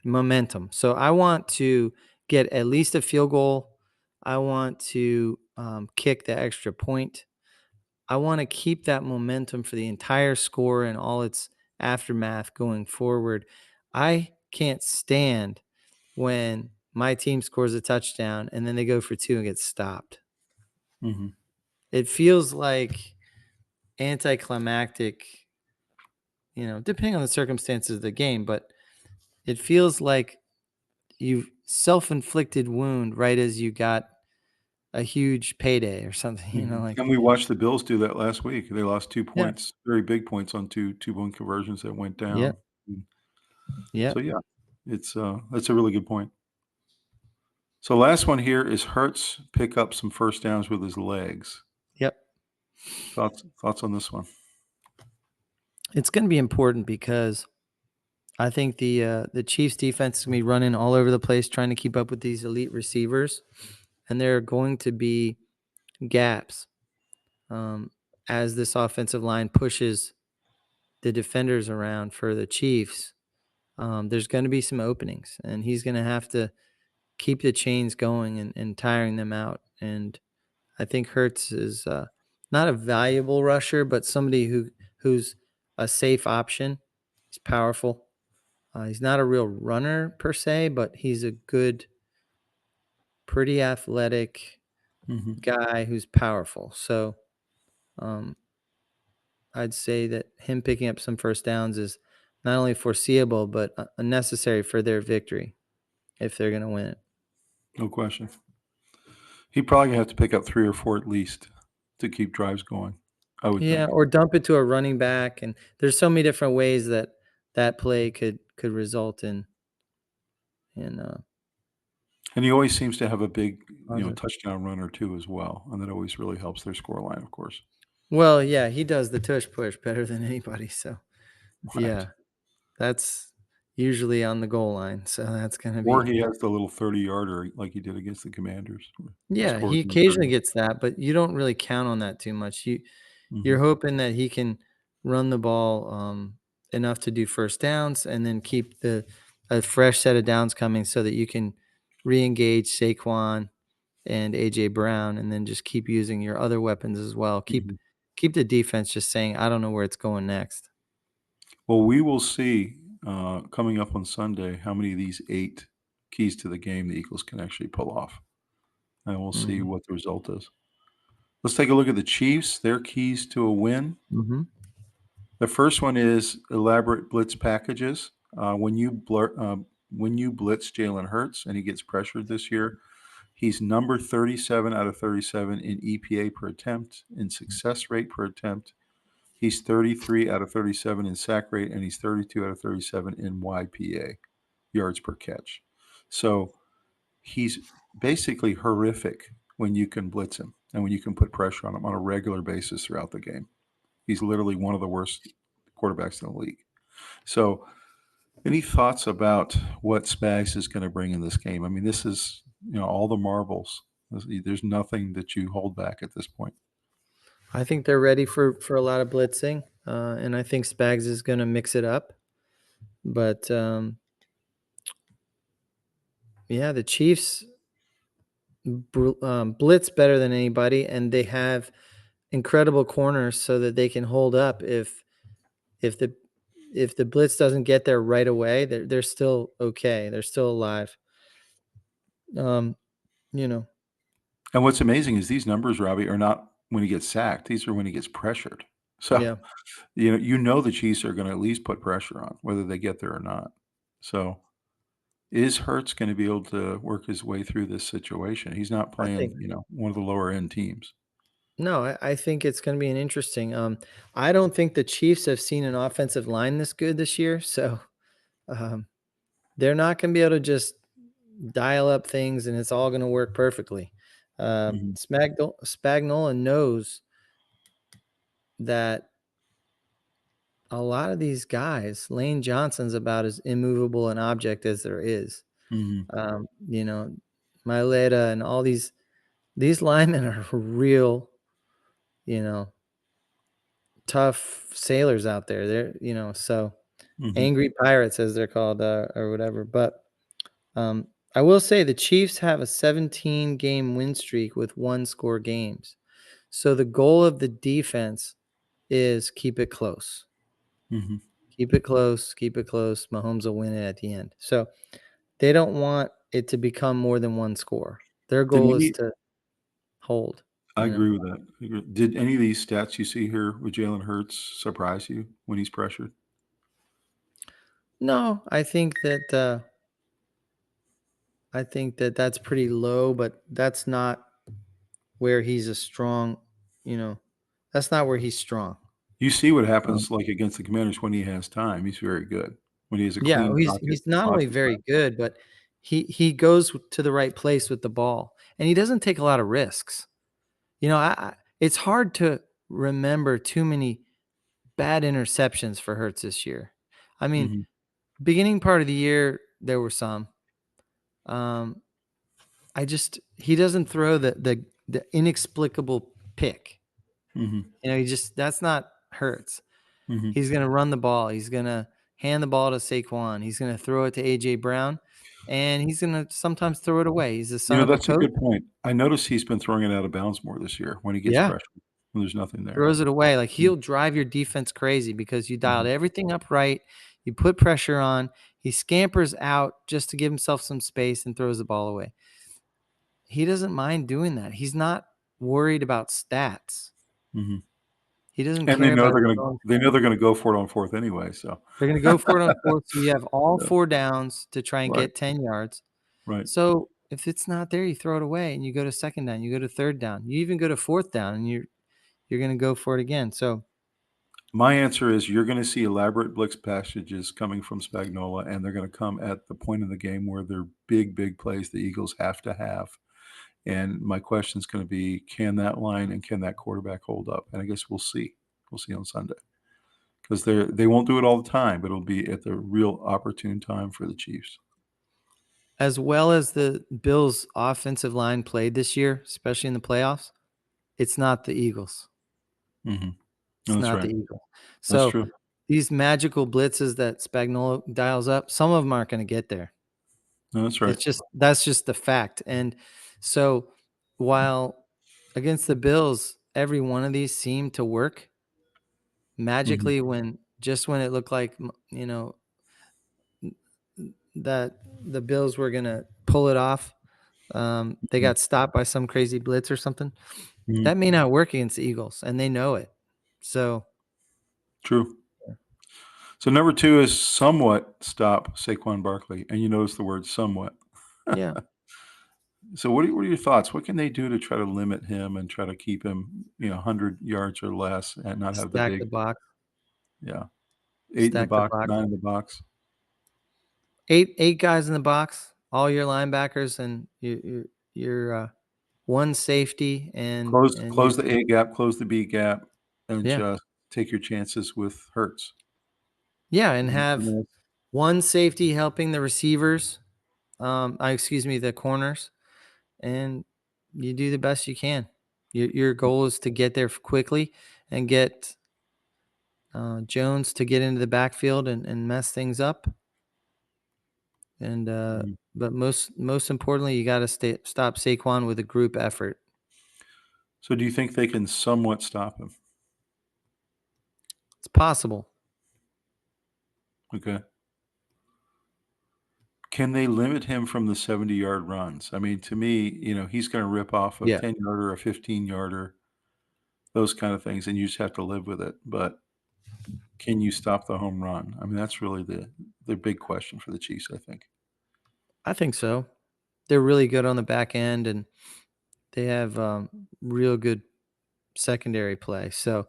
momentum. So I want to get at least a field goal. I want to kick the extra point. I want to keep that momentum for the entire score and all its aftermath going forward. I can't stand when my team scores a touchdown and then they go for 2 and get stopped. It feels like anticlimactic, depending on the circumstances of the game, but it feels like you've self-inflicted wound right as you got a huge payday or something, And we watched the Bills do that last week. They lost 2 points, very big points on two two-point conversions that went down. Yeah. So yeah, it's that's a really good point. So last one here is Hurts pick up some first downs with his legs. Yep. Thoughts on this one? It's going to be important because I think the Chiefs defense is going to be running all over the place trying to keep up with these elite receivers, and there are going to be gaps as this offensive line pushes the defenders around for the Chiefs. There's going to be some openings, and he's going to have to keep the chains going and tiring them out. And I think Hurts is not a valuable rusher, but somebody who's a safe option. He's powerful. He's not a real runner per se, but he's a good, pretty athletic Hmm. guy who's powerful. So um, I'd say that him picking up some first downs is not only foreseeable, but necessary for their victory if they're going to win it. No question. He probably gonna have to pick up 3 or 4 at least to keep drives going, I would Yeah, think. or dump it to a running back, and there's so many different ways that that play could result in And he always seems to have a big, positive. touchdown run or 2 as well, and that always really helps their score line, of course. Well, yeah, he does the tush push better than anybody. So Right. yeah, that's usually on the goal line. So that's gonna Or be he has the little 30-yarder like he did against the Commanders. He yeah. scores He in the occasionally 30. gets that, but you don't really count on that too much. You're Mhm, hoping that he can run the ball enough to do first downs, and then keep the a fresh set of downs coming so that you can re-engage Saquon and AJ Brown, and then just keep using your other weapons as well. mhm. Keep the defense just saying, I don't know where it's going next. Well, we will see, coming up on Sunday how many of these 8 keys to the game the Eagles can actually pull off, and we'll see Mhm. what the result is. Let's take a look at the Chiefs, their keys to a win. Mhm. The first one is elaborate blitz packages. When you blitz Jalen Hurts and he gets pressured this year, he's number 37 out of 37 in EPA per attempt, in success rate per attempt. He's 33 out of 37 in sack rate, and he's 32 out of 37 in YPA, yards per catch. So he's basically horrific when you can blitz him and when you can put pressure on him on a regular basis throughout the game. He's literally one of the worst quarterbacks in the league. So, any thoughts about what Spags is going to bring in this game? I mean, this is all the marbles. There's nothing that you hold back at this point. I think they're ready for a lot of blitzing, and I think Spags is going to mix it up. But yeah, the Chiefs blitz better than anybody, and they have incredible corners so that they can hold up if the if the blitz doesn't get there right away. They're still okay. They're still alive. Um, you know, And what's amazing is these numbers, Robbie, are not when he gets sacked. These are when he gets pressured. So yeah. the Chiefs are going to at least put pressure on, whether they get there or not. So is Hurts going to be able to work his way through this situation? He's not I think playing, one of the lower end teams. no, I think it's going to be an interesting. I don't think the Chiefs have seen an offensive line this good this year, so um, they're not going to be able to just dial up things and it's all going to work perfectly. Mhm, Spagnola knows that a lot of these guys, Lane Johnson's about as immovable an object as there is. mhm, You know, Maileta and all these linemen are real, you know, tough sailors out there. So mhm, angry pirates as they're called, or whatever. But um, I will say the Chiefs have a 17 game win streak with one score games. So the goal of the defense is keep it close. mhm. Keep it close, keep it close. Mahomes will win it at the end. So they don't want it to become more than one score. Their Did goal is any to hold, I you know. agree with that. Did any of these stats you see here with Jalen Hurts surprise you when he's pressured? No, I think that that's pretty low, but that's not where he's a strong, you know, that's not where he's strong. You see what Um, happens, like, against the Commanders when he has time, he's very good. When he has a yeah, clean pocket, he's not only lots of very time. good, but he goes to the right place with the ball, and he doesn't take a lot of risks. It's hard to remember too many bad interceptions for Hurts this year. I mean, Mhm, beginning part of the year there were some. Um, I just he doesn't throw the inexplicable pick. mhm, He just that's not Hurts. mhm. He's gonna run the ball. He's gonna hand the ball to Saquon. He's gonna throw it to AJ Brown, and he's gonna sometimes throw it away. He's the son of a That's a coach. good point. I noticed he's been throwing it out of bounds more this year when he gets Yeah, pressured, when there's nothing there. throws it away. Like Mm, he'll drive your defense crazy because you dialed mhm, everything up right. You put pressure on. He scampers out just to give himself some space and throws the ball away. He doesn't mind doing that. He's not worried about stats. Mm-hmm. He doesn't And they care know about they're his gonna own they stats. know they're gonna go for it on fourth anyway. So They're going to go for it on fourth. So you have all yeah, 4 downs to try and right, get 10 yards. right. So if it's not there, you throw it away and you go to second down, you go to third down, you even go to fourth down, and you're going to go for it again. So My answer is you're going to see elaborate blitz passages coming from Spagnuolo, and they're going to come at the point in the game where they're big, big plays the Eagles have to have. And my question is going to be, can that line and can that quarterback hold up? And I guess we'll see. We'll see on Sunday because they won't do it all the time, but it'll be at the real opportune time for the Chiefs. as well as the Bills' offensive line played this year, especially in the playoffs, it's not the Eagles. Mm-hmm. It's No, that's not the right. Eagles. That's So true. these magical blitzes that Spagnuolo dials up, some of them aren't going to get there. No, that's right. That's just the fact. And so while against the Bills, every one of these seemed to work magically when it looked like, that the Bills were going to pull it off. They got stopped by some crazy blitz or something. Mm-hmm. That may not work against the Eagles, and they know it. So True. So number 2 is somewhat stop Saquon Barkley, and you notice the word somewhat. yeah, So what are your thoughts? What can they do to try to limit him and try to keep him, 100 yards or less and not have the stack the big box, yeah, 8 in the stack the box, box. 9 in the box? Eight guys in the box, all your linebackers, and your one safety, and Close the A gap, close the B gap, and yeah, just take your chances with Hurts. yeah, and Mhm, have one safety helping the receivers. Excuse me, the corners, and you do the best you can. Your goal is to get there quickly and get Jones to get into the backfield and mess things up. And mhm. but most importantly, you got to stop Saquon with a group effort. So do you think they can somewhat stop him? It's possible. Okay. Can they limit him from the 70-yard runs? I mean, to me, he's gonna rip off a Yeah, 10-yarder, a 15-yarder, those kind of things, and you just have to live with it, but can you stop the home run? I mean, that's really the big question for the Chiefs, I think. I think so. They're really good on the back end, and they have real good secondary play. So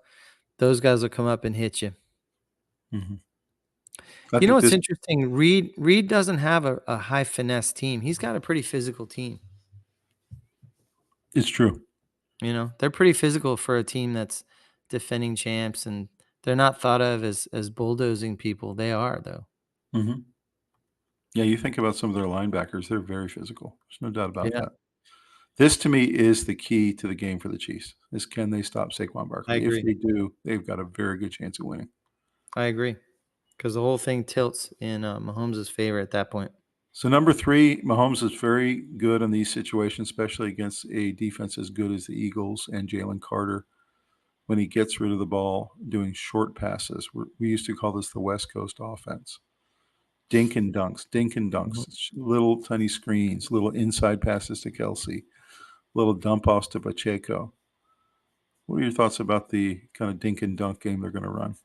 those guys will come up and hit you. Mhm. I You know think what's this interesting? Reed doesn't have a high finesse team. He's got a pretty physical team. is true. They're pretty physical for a team that's defending champs, and they're not thought of as bulldozing people. They are, though. Mhm. Yeah, you think about some of their linebackers, they're very physical. There's no doubt about Yeah, that. This to me is the key to the game for the Chiefs, is can they stop Saquon I Barkley? If agree. they do, they've got a very good chance of winning. I agree, because the whole thing tilts in Mahomes' favor at that point. So number 3, Mahomes is very good in these situations, especially against a defense as good as the Eagles and Jalen Carter when he gets rid of the ball doing short passes. We used to call this the West Coast offense. Dink and Mhm. dunks, little tiny screens, little inside passes to Kelsey, little dump offs to Pacheco. What are your thoughts about the kind of dink and dunk game they're going to run?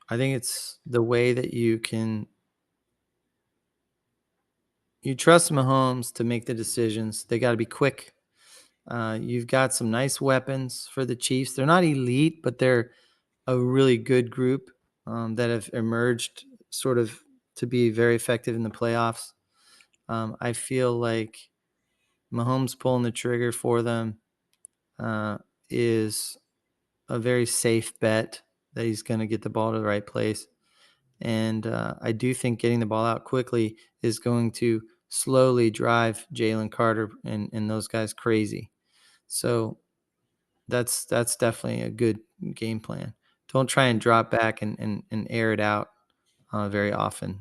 I think it's the way that you trust Mahomes to make the decisions. They got to be quick. You've got some nice weapons for the Chiefs. They're not elite, but they're a really good group that have emerged sort of to be very effective in the playoffs. I feel like Mahomes pulling the trigger for them is a very safe bet that he's going to get the ball to the right place. And I do think getting the ball out quickly is going to slowly drive Jalen Carter and those guys crazy. So that's definitely a good game plan. Don't try and drop back and air it out very often.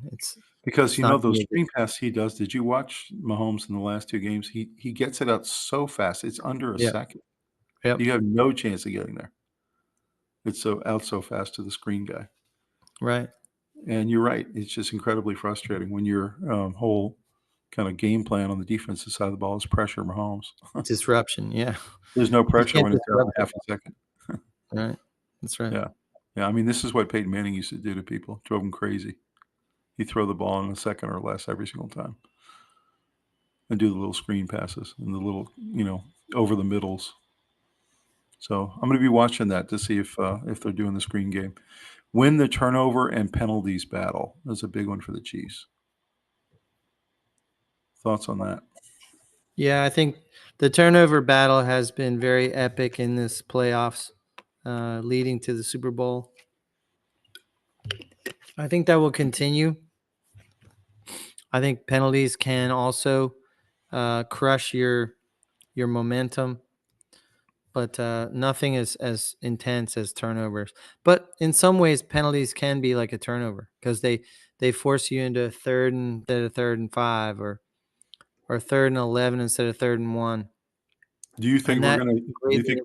Because It's not gonna those be a good. screen passes he does. Did you watch Mahomes in the last 2 games? He gets it out so fast. It's under a Yeah. second. Yep. You have no chance of getting there. It's so fast to the screen guy. Right. And you're right. It's just incredibly frustrating when your whole kind of game plan on the defensive side of the ball is pressure Mahomes. Disruption. Yeah. There's no You pressure can't when it's down disrupt to it. half a second. Right. That's right. Yeah. Yeah. I mean, this is what Peyton Manning used to do to people. Drove them crazy. He'd throw the ball in a second or less every single time and do the little screen passes and the little, over the middles. So I'm going to be watching that to see if they're doing the screen game. Win the turnover and penalties battle. That's a big one for the Chiefs. Thoughts on that? Yeah, I think the turnover battle has been very epic in this playoffs, leading to the Super Bowl. I think that will continue. I think penalties can also crush your momentum, but nothing is as intense as turnovers. But in some ways, penalties can be like a turnover because they force you into third instead of 3rd and 5, or 3rd and 11 instead of 3rd and 1. Do you think And we're that gonna? greatly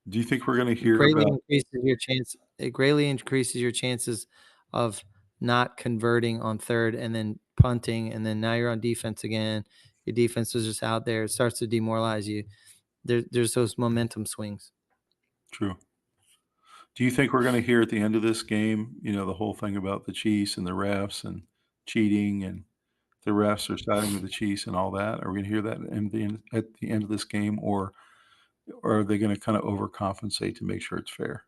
Do you think we're gonna hear greatly about? increases your chance. It greatly increases your chances of not converting on third and then punting, and then now you're on defense again. Your defense is just out there. It starts to demoralize you. There's those momentum swings. True. Do you think we're gonna hear at the end of this game? The whole thing about the Chiefs and the refs and cheating and the refs are siding with the Chiefs and all that. Are we gonna hear that at the end of this game, or are they gonna kind of overcompensate to make sure it's fair?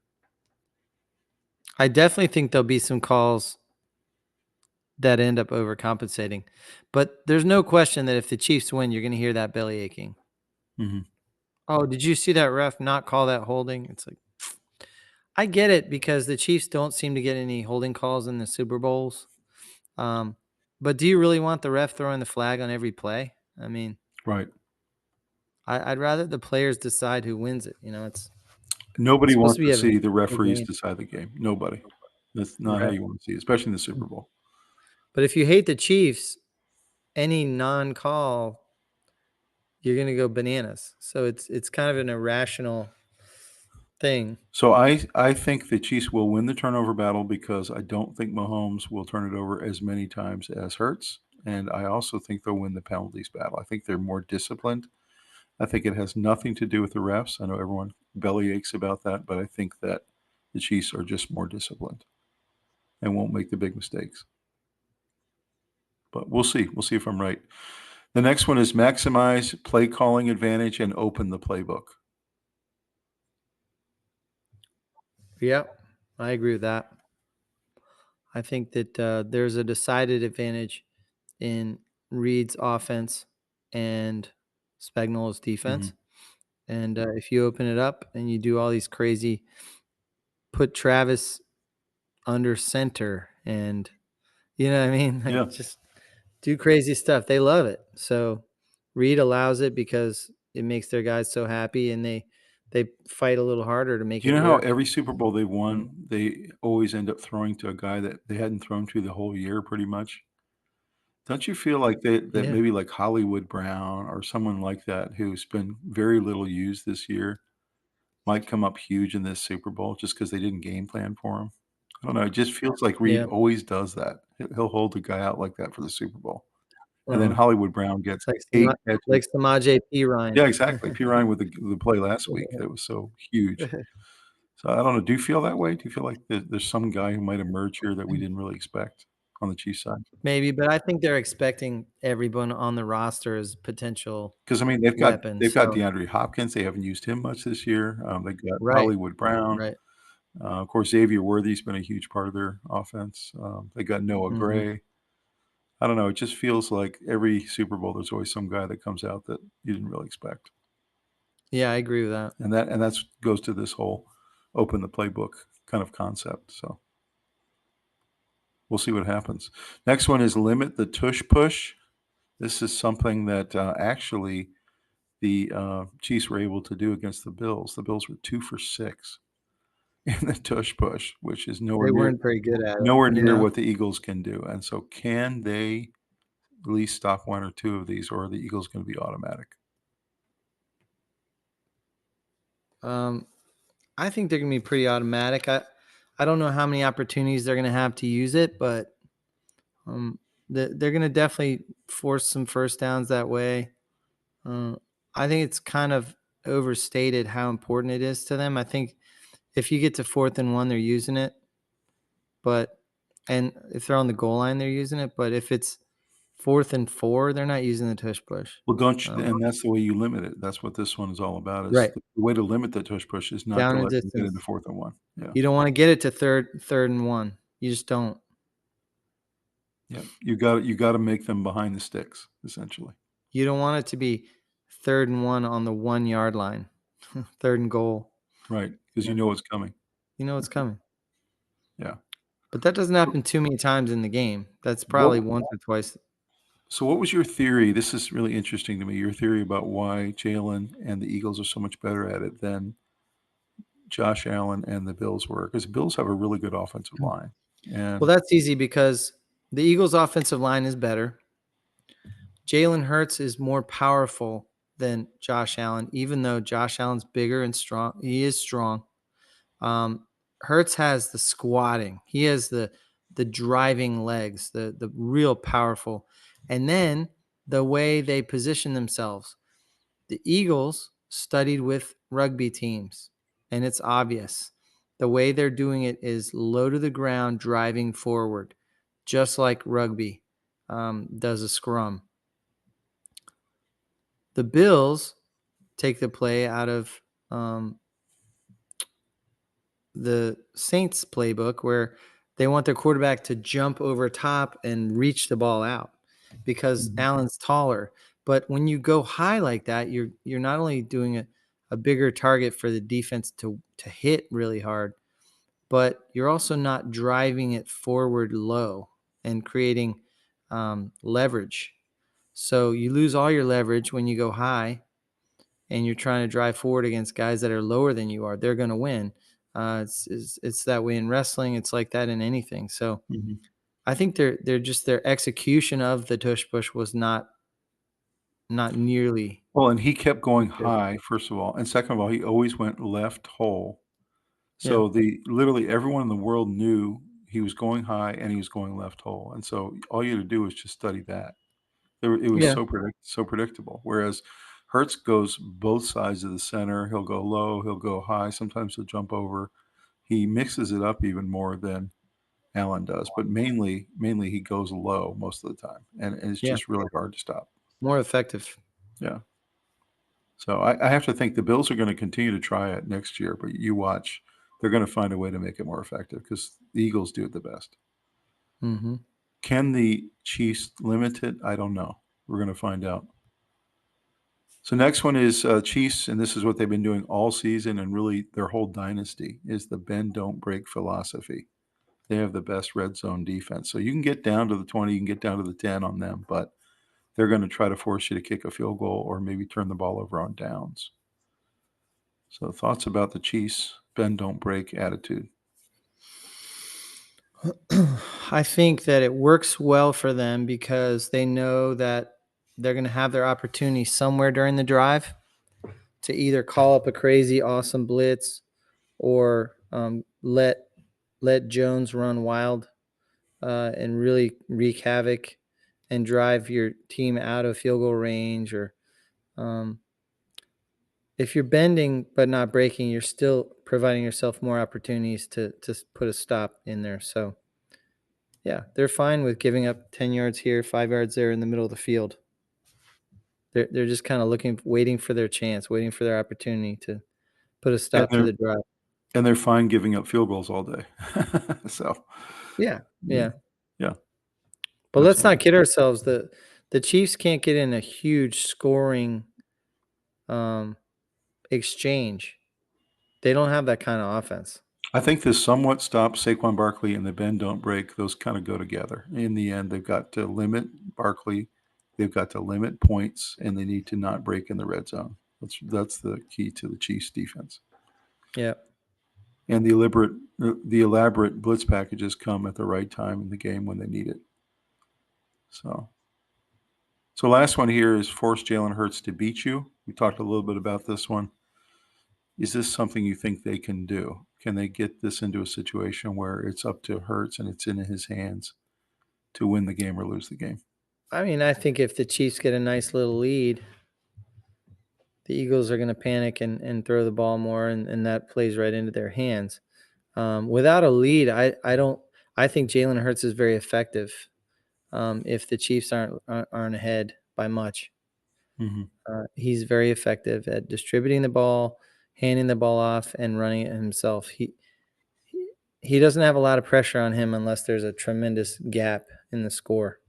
I definitely think there'll be some calls that end up overcompensating, but there's no question that if the Chiefs win, you're going to hear that belly aching. Mm-hmm. Oh, did you see that ref not call that holding? It's like, I get it because the Chiefs don't seem to get any holding calls in the Super Bowls. But do you really want the ref throwing the flag on every play? I mean, Right. I'd rather the players decide who wins it. It's Nobody supposed wants to be to a see the fair referees game. decide the game. Nobody. That's not how Right. you want to see it, especially in the Super Bowl. But if you hate the Chiefs, any non-call, you're going to go bananas. So it's kind of an irrational thing. So I think the Chiefs will win the turnover battle because I don't think Mahomes will turn it over as many times as Hurts, and I also think they'll win the penalties battle. I think they're more disciplined. I think it has nothing to do with the refs. I know everyone belly aches about that, but I think that the Chiefs are just more disciplined and won't make the big mistakes. But we'll see. We'll see if I'm right. The next one is maximize play calling advantage and open the playbook. Yep, I agree with that. I think that there's a decided advantage in Reed's offense and Spagnola's defense. And if you open it up and you do all these crazy, put Travis under center, and you know what I mean? Yeah. Like, just do crazy stuff. They love it. So Reed allows it because it makes their guys so happy, and they fight a little harder to make Do you it know how work. every Super Bowl they won, they always end up throwing to a guy that they hadn't thrown to the whole year pretty much? Don't you feel like that Yeah. maybe like Hollywood Brown or someone like that who's been very little used this year might come up huge in this Super Bowl just because they didn't game plan for him? I don't know, it just feels like Reed Yeah. always does that. He'll hold the guy out like that for the Super Bowl, and then Uh-huh. Hollywood Brown gets Like 8 like catches. Samaj P. Ryan. Yeah, exactly. P. Ryan with the play last week that was so huge. So I don't know. Do you feel that way? Do you feel like there's some guy who might emerge here that we didn't really expect on the Chiefs side? Maybe, but I think they're expecting everyone on the roster as potential Because I mean, they've got weapons. they've got So DeAndre Hopkins. They haven't used him much this year. They got right, Hollywood Brown. right. Of course, Xavier Worthy's been a huge part of their offense. They got Noah Mhm. Gray. I don't know. It just feels like every Super Bowl, there's always some guy that comes out that you didn't really expect, Yeah, I agree with that. and that's goes to this whole open the playbook kind of concept. So we'll see what happens. Next one is limit the tush push. This is something that actually the Chiefs were able to do against the Bills. The Bills were 2 for 6 in the tush push, which is They weren't very good at nowhere it, near what the Eagles can do. And so, can they at least stop one or two of these, or are the Eagles going to be automatic? I think they're gonna be pretty automatic. I don't know how many opportunities they're going to have to use it, but they're going to definitely force some first downs that way. I think it's kind of overstated how important it is to them. I think if you get to 4th and 1, they're using it, and if they're on the goal line, they're using it. But if it's 4th and 4, they're not using the tush push. Well, don't you, and that's the way you limit it. That's what this one is all about. Is Right. the way to limit the tush push is not Down to and let them get distance. into 4th and 1. Yeah. You don't want to get it to third and 1. You just don't. Yeah. You got to make them behind the sticks, essentially. You don't want it to be 3rd and 1 on the 1 yard line, 3rd and goal. Right, because you know it's coming. You know it's coming. Yeah. But that doesn't happen too many times in the game. That's probably once or twice. So what was your theory? This is really interesting to me. Your theory about why Jalen and the Eagles are so much better at it than Josh Allen and the Bills were, because the Bills have a really good offensive line. And Well, that's easy because the Eagles' offensive line is better. Jalen Hurts is more powerful than Josh Allen, even though Josh Allen's bigger and strong. He is strong. Hurts has the squatting. He has the driving legs, the real powerful. And then the way they position themselves. The Eagles studied with rugby teams, and it's obvious. The way they're doing it is low to the ground, driving forward, just like rugby does a scrum. The Bills take the play out of the Saints playbook where they want their quarterback to jump over top and reach the ball out because Allen's taller. But when you go high like that, you're not only doing a bigger target for the defense to hit really hard, but you're also not driving it forward low and creating leverage. So you lose all your leverage when you go high and you're trying to drive forward against guys that are lower than you are. They're going to win. It's that way in wrestling. It's like that in anything. So I think they're just their execution of the tush push was not nearly. well, and he kept going high, first of all, and second of all, he always went left hole. So literally everyone in the world knew he was going high and he was going left hole, and so all you had to do was just study that. It was so predictable. Whereas Hertz goes both sides of the center. He'll go low, he'll go high. Sometimes he'll jump over. He mixes it up even more than Allen does, but mainly he goes low most of the time, and it's just really hard to stop. More effective. Yeah. So I have to think the Bills are going to continue to try it next year, but you watch, they're going to find a way to make it more effective because the Eagles do it the best. Mm-hmm. Can the Chiefs limit it? I don't know. We're going to find out. So next one is Chiefs, and this is what they've been doing all season, and really their whole dynasty is the bend don't break philosophy. They have the best red zone defense. So you can get down to the 20, you can get down to the 10 on them, but they're going to try to force you to kick a field goal or maybe turn the ball over on downs. So thoughts about the Chiefs' bend don't break attitude? I think that it works well for them because they know that they're going to have their opportunity somewhere during the drive to either call up a crazy, awesome blitz or let Jones run wild and really wreak havoc and drive your team out of field goal range. Or if you're bending but not breaking, you're still providing yourself more opportunities to put a stop in there. So yeah, they're fine with giving up 10 yards here, 5 yards there in the middle of the field. They're just kind of waiting for their chance, waiting for their opportunity to put a stop to the drive. And they're fine giving up field goals all day. So yeah. But That's let's not kid ourselves. The Chiefs can't get in a huge scoring exchange. They don't have that kind of offense. I think this somewhat stops Saquon Barkley and the bend don't break. Those kind of go together. In the end, they've got to limit Barkley, they've got to limit points, and they need to not break in the red zone. That's the key to the Chiefs' defense. Yeah. And the elaborate blitz packages come at the right time in the game when they need it. So last one here is force Jalen Hurts to beat you. We talked a little bit about this one. Is this something you think they can do? Can they get this into a situation where it's up to Hurts and it's in his hands to win the game or lose the game? I mean, I think if the Chiefs get a nice little lead, the Eagles are going to panic and throw the ball more, and that plays right into their hands. Without a lead, I think Jalen Hurts is very effective if the Chiefs aren't ahead by much. Mm-hmm. He's very effective at distributing the ball, handing the ball off, and running it himself. He doesn't have a lot of pressure on him unless there's a tremendous gap in the score.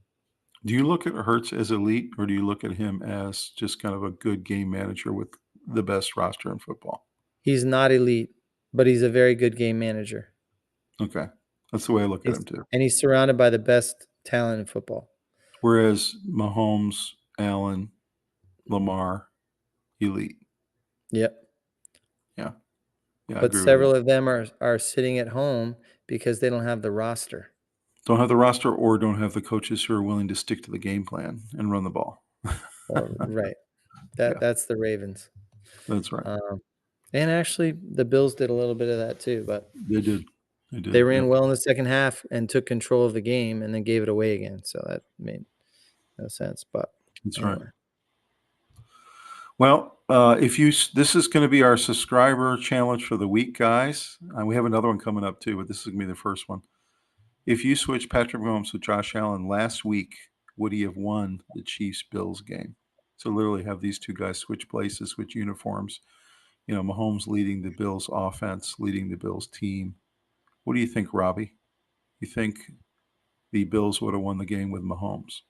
Do you look at Hurts as elite, or do you look at him as just kind of a good game manager with the best roster in football? He's not elite, but he's a very good game manager. Okay. That's the way I look at him too. And he's surrounded by the best talent in football. Whereas Mahomes, Allen, Lamar, elite. Yep. Yeah. Yeah, I But agree with several that. of them are sitting at home because they don't have the roster. Don't have the roster or don't have the coaches who are willing to stick to the game plan and run the ball. Right. Yeah. That's the Ravens. That's right. And actually, the Bills did a little bit of that too, but They did. they ran Yep. well in the second half and took control of the game and then gave it away again. So that made no sense. But That's anyway. right. Well, this is going to be our subscriber challenge for the week, guys. We have another one coming up too, but this is going to be the first one. If you switch Patrick Mahomes with Josh Allen last week, would he have won the Chiefs-Bills game? So literally have these two guys switch places, switch uniforms. Mahomes leading the Bills offense, leading the Bills team. What do you think, Robbie? You think the Bills would have won the game with Mahomes?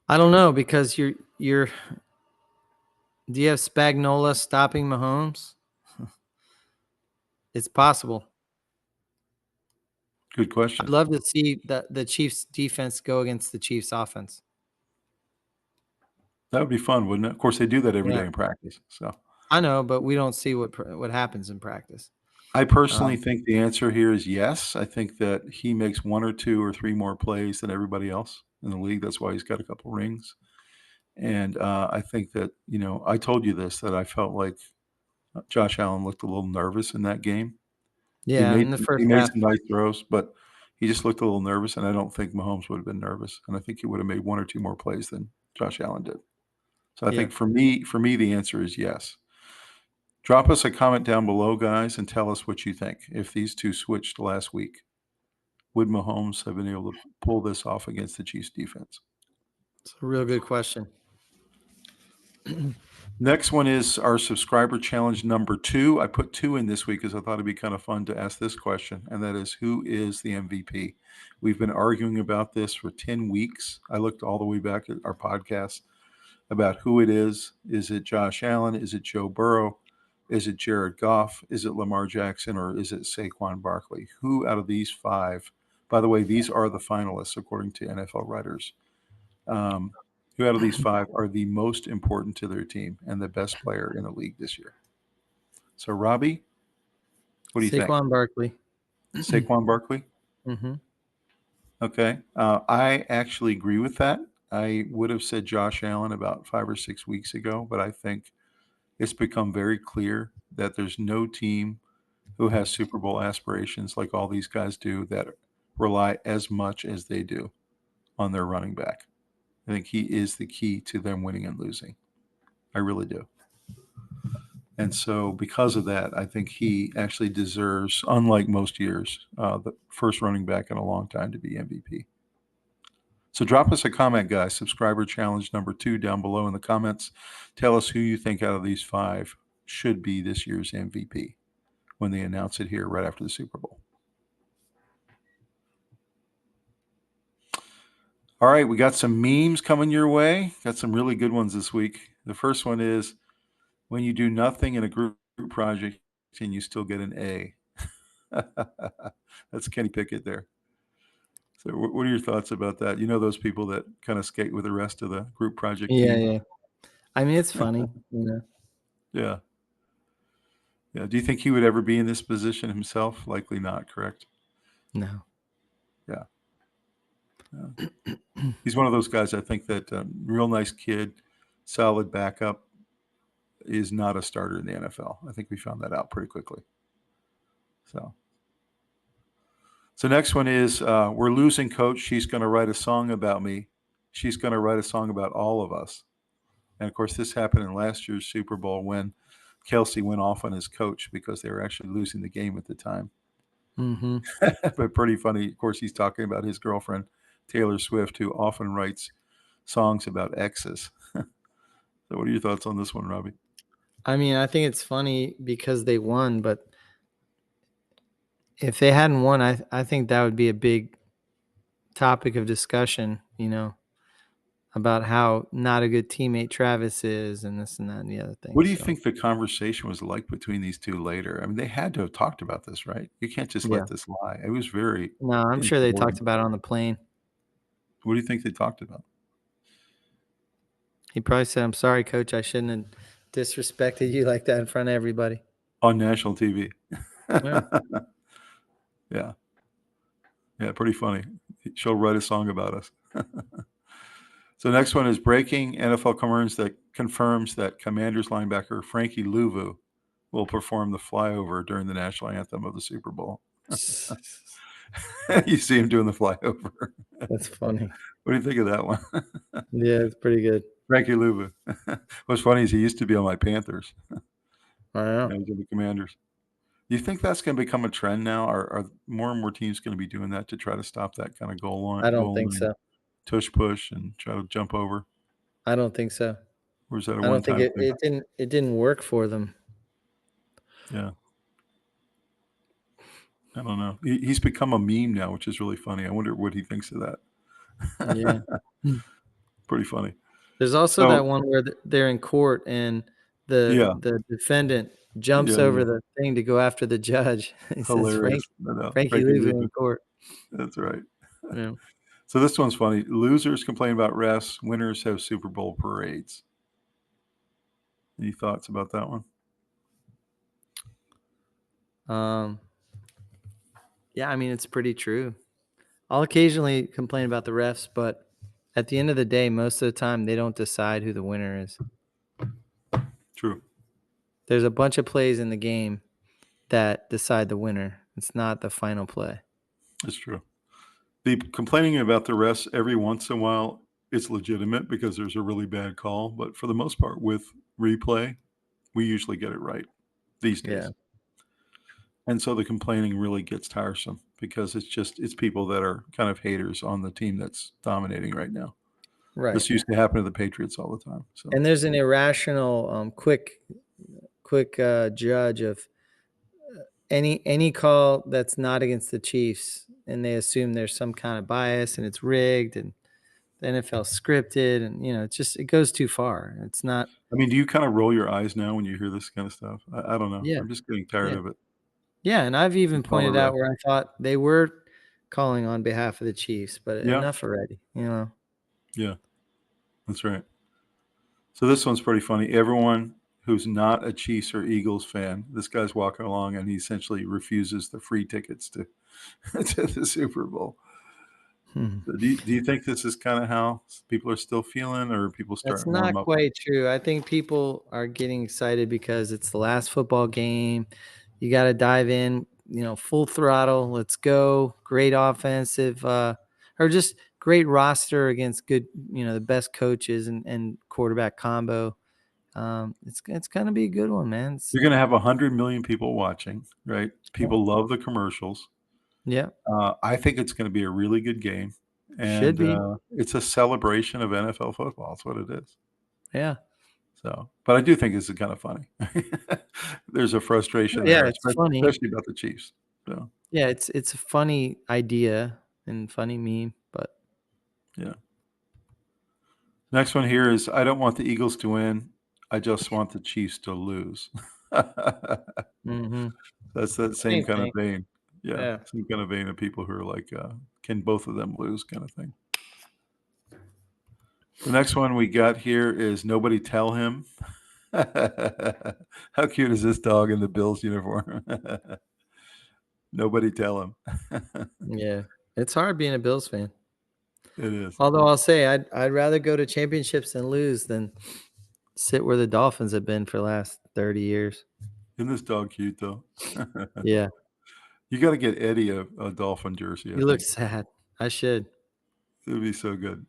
I don't know, because do you have Spagnuolo stopping Mahomes? It's possible. Good question. I'd love to see the Chiefs defense go against the Chiefs offense. That would be fun, wouldn't it? Of course, they do that every Yeah. day in practice. So I know, but we don't see what happens in practice. I personally think the answer here is yes. I think that he makes one or two or three more plays than everybody else in the league. That's why he's got a couple rings. And I think that, I told you this, that I felt like Josh Allen looked a little nervous in that game. Yeah, in the first he made half. some nice throws, but he just looked a little nervous, and I don't think Mahomes would have been nervous. And I think he would have made one or two more plays than Josh Allen did. So I think for me, the answer is yes. Drop us a comment down below, guys, and tell us what you think. If these two switched last week, would Mahomes have been able to pull this off against the Chiefs defense? It's a real good question. Next one is our subscriber challenge number 2. I put 2 in this week because I thought it'd be kind of fun to ask this question, and that is, who is the MVP? We've been arguing about this for 10 weeks. I looked all the way back at our podcast about who it is. Is it Josh Allen? Is it Joe Burrow? Is it Jared Goff? Is it Lamar Jackson? Or is it Saquon Barkley? Who out of these 5, by the way, these are the finalists according to NFL writers, who out of these 5 are the most important to their team and the best player in the league this year? So, Robbie, what do you think? Saquon Barkley. Saquon Barkley? Mm-hmm. Okay. I actually agree with that. I would have said Josh Allen about 5 or 6 weeks ago, but I think it's become very clear that there's no team who has Super Bowl aspirations like all these guys do that rely as much as they do on their running back. I think he is the key to them winning and losing. I really do. And so because of that, I think he actually deserves, unlike most years, the first running back in a long time to be MVP. So drop us a comment, guys. Subscriber challenge number 2 down below in the comments. Tell us who you think out of these 5 should be this year's MVP when they announce it here right after the Super Bowl. All right, we got some memes coming your way. Got some really good ones this week. The first one is, when you do nothing in a group project and you still get an A. That's Kenny Pickett there. So what are your thoughts about that? You know those people that kind of skate with the rest of the group project team? Yeah. I mean, it's funny, Yeah. Yeah. Do you think he would ever be in this position himself? Likely not, correct? No. Yeah. He's one of those guys, I think, that real nice kid, solid backup, is not a starter in the NFL. I think we found that out pretty quickly. So next one is we're losing coach. She's going to write a song about me. She's going to write a song about all of us. And of course, this happened in last year's Super Bowl when Kelsey went off on his coach because they were actually losing the game at the time. Mm-hmm. But pretty funny. Of course, he's talking about his girlfriend, Taylor Swift, who often writes songs about exes. So what are your thoughts on this one, Robbie? I mean, I think it's funny because they won, but if they hadn't won, I think that would be a big topic of discussion, about how not a good teammate Travis is and this and that and the other thing. What do you think the conversation was like between these two later? I mean, they had to have talked about this, right? You can't just Yeah. let this lie. It was very No, I'm sure they talked about it on the plane. What do you think they talked about? He probably said, "I'm sorry, coach. I shouldn't have disrespected you like that in front of everybody." On national TV. Yeah. Yeah. Yeah, pretty funny. She'll write a song about us. So next one is breaking NFL confirms that Commanders linebacker Frankie Louvu will perform the flyover during the national anthem of the Super Bowl. You see him doing the flyover. That's funny. What do you think of that one? Yeah, it's pretty good. Frankie Louvu. What's funny is he used to be on my Panthers. I know. He's in the Commanders. You think that's going to become a trend now? Are more and more teams going to be doing that to try to stop that kind of goal line? I don't think so. Tush push and try to jump over. I don't think so. Or is that I don't think it didn't work for them. Yeah. I don't know. He's become a meme now, which is really funny. I wonder what he thinks of that. Yeah. Pretty funny. There's also that one where they're in court and the defendant jumps over the thing to go after the judge. He Hilarious. says, Frankie Louvu in court. That's right. Yeah. So this one's funny. Losers complain about refs. Winners have Super Bowl parades. Any thoughts about that one? Yeah, I mean, it's pretty true. I'll occasionally complain about the refs, but at the end of the day, most of the time, they don't decide who the winner is. True. There's a bunch of plays in the game that decide the winner. It's not the final play. That's true. The complaining about the refs every once in a while, it's legitimate because there's a really bad call. But for the most part, with replay, we usually get it right these days. Yeah. And so the complaining really gets tiresome because it's people that are kind of haters on the team that's dominating right now. Right. This used to happen to the Patriots all the time. So. And there's an irrational, quick judge of any call that's not against the Chiefs, and they assume there's some kind of bias and it's rigged and the NFL scripted, and it goes too far. It's not. I mean, do you kind of roll your eyes now when you hear this kind of stuff? I don't know. Yeah. I'm just getting tired of it. Yeah, and I've even pointed out where I thought they were calling on behalf of the Chiefs, but enough already, Yeah, that's right. So this one's pretty funny. Everyone who's not a Chiefs or Eagles fan, this guy's walking along and he essentially refuses the free tickets to the Super Bowl. So do you think this is kind of how people are still feeling, or people start? That's not quite true. I think people are getting excited because it's the last football game. You got to dive in, full throttle. Let's go. Great offensive, or just great roster against good, the best coaches and quarterback combo. It's going to be a good one, man. You're going to have 100 million people watching, right? People love the commercials. Yeah. I think it's going to be a really good game. And should be. It's a celebration of NFL football. That's what it is. Yeah. So, but I do think this is kind of funny. There's a frustration there, it's funny, especially about the Chiefs. So. Yeah, it's a funny idea and funny meme, but yeah. Next one here is I don't want the Eagles to win. I just want the Chiefs to lose. mm-hmm. That's that same kind of vein. Yeah, some kind of vein of people who are like, can both of them lose kind of thing. The next one we got here is nobody tell him. How cute is this dog in the Bills uniform? Nobody tell him. Yeah, it's hard being a Bills fan. It is. Although I'll say I'd rather go to championships and lose than sit where the Dolphins have been for the last 30 years. Isn't this dog cute though? Yeah. You got to get Eddie a Dolphin jersey. I He looks think sad. I should. it would be so good.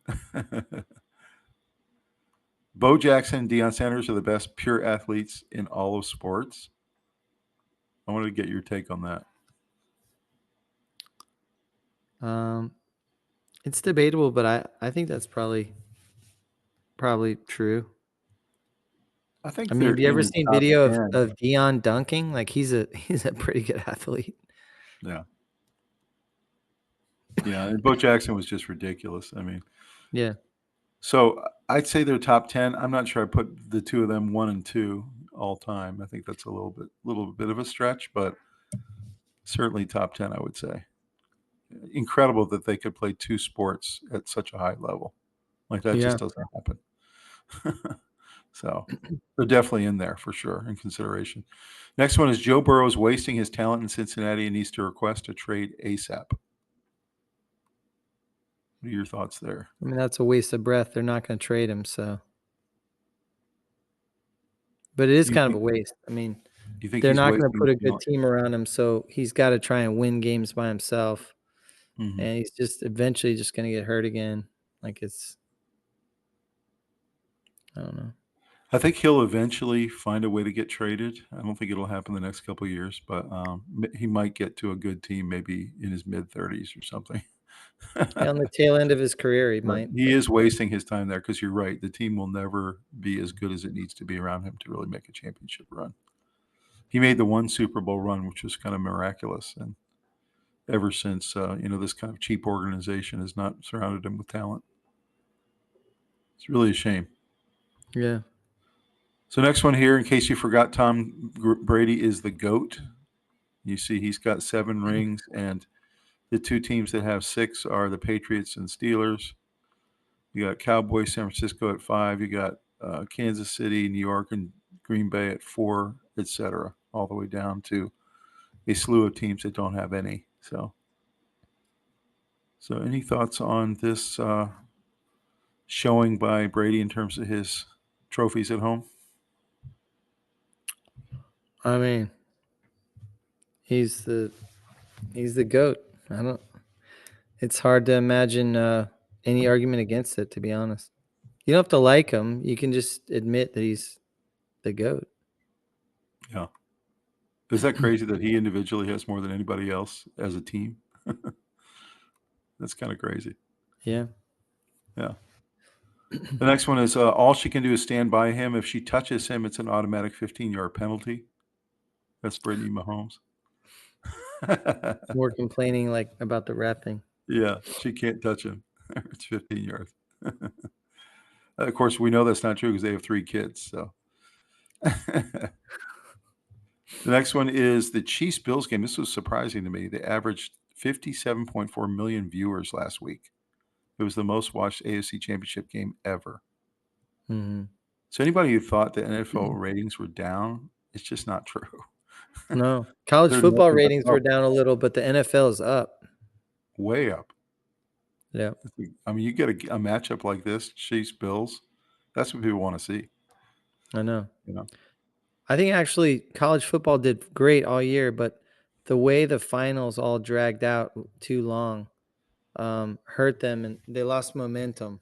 Bo Jackson, Deion Sanders are the best pure athletes in all of sports. I wanted to get your take on that. It's debatable, but I think that's probably true. I think I mean, have you ever in the seen top video 10. of Deion dunking? Like he's a pretty good athlete. Yeah. Yeah, and Bo Jackson was just ridiculous. I mean, Yeah. so I'd say they're top 10. I'm not sure I put the two of them 1 and 2 all time. I think that's a little bit of a stretch, but certainly top 10, I would say. Incredible that they could play two sports at such a high level. Like that Yeah. just doesn't happen. So they're definitely in there for sure in consideration. Next one is Joe Burrow is wasting his talent in Cincinnati and needs to request a trade ASAP. What are your thoughts there? I mean, that's a waste of breath. They're not going to trade him, so. But it is Do you kind of think a waste. I mean, do you think they're he's not going to wasting put his a good talent? team around him, so he's got to try and win games by himself. Mhm. And he's just eventually just going to get hurt again. Like I don't know. I think he'll eventually find a way to get traded. I don't think it'll happen the next couple of years, but he might get to a good team maybe in his mid-30s or something. Yeah, on the tail end of his career, he But might. he is wasting his time there because you're right. The team will never be as good as it needs to be around him to really make a championship run. He made the one Super Bowl run, which was kind of miraculous. And ever since, this kind of cheap organization has not surrounded him with talent. It's really a shame. Yeah. So next one here, in case you forgot, Tom Brady is the GOAT. You see he's got 7 rings, and the two teams that have 6 are the Patriots and Steelers. You got Cowboys, San Francisco at 5. You got Kansas City, New York, and Green Bay at 4, etc., all the way down to a slew of teams that don't have any. So any thoughts on this showing by Brady in terms of his trophies at home? I mean, he's the GOAT. It's hard to imagine any argument against it, to be honest. You don't have to like him. You can just admit that he's the GOAT. Yeah. Is that crazy that he individually has more than anybody else as a team? That's kind of crazy. Yeah. Yeah. The next one is all she can do is stand by him. If she touches him, it's an automatic 15-yard penalty. That's Brittany Mahomes. More complaining like about the wrapping. Yeah, she can't touch him. It's 15 yards. Of course, we know that's not true because they have 3 kids. So the next one is the Chiefs-Bills game. This was surprising to me. They averaged 57.4 million viewers last week. It was the most watched AFC Championship game ever. Mm-hmm. So anybody who thought the NFL ratings were down, it's just not true. No. College They're football nothing but ratings were up. down a little, but the NFL is up. Way up. Yeah. I mean, you get a matchup like this, Chiefs-Bills, that's what people want to see. I know. You know? I think actually college football did great all year, but the way the finals all dragged out too long hurt them, and they lost momentum.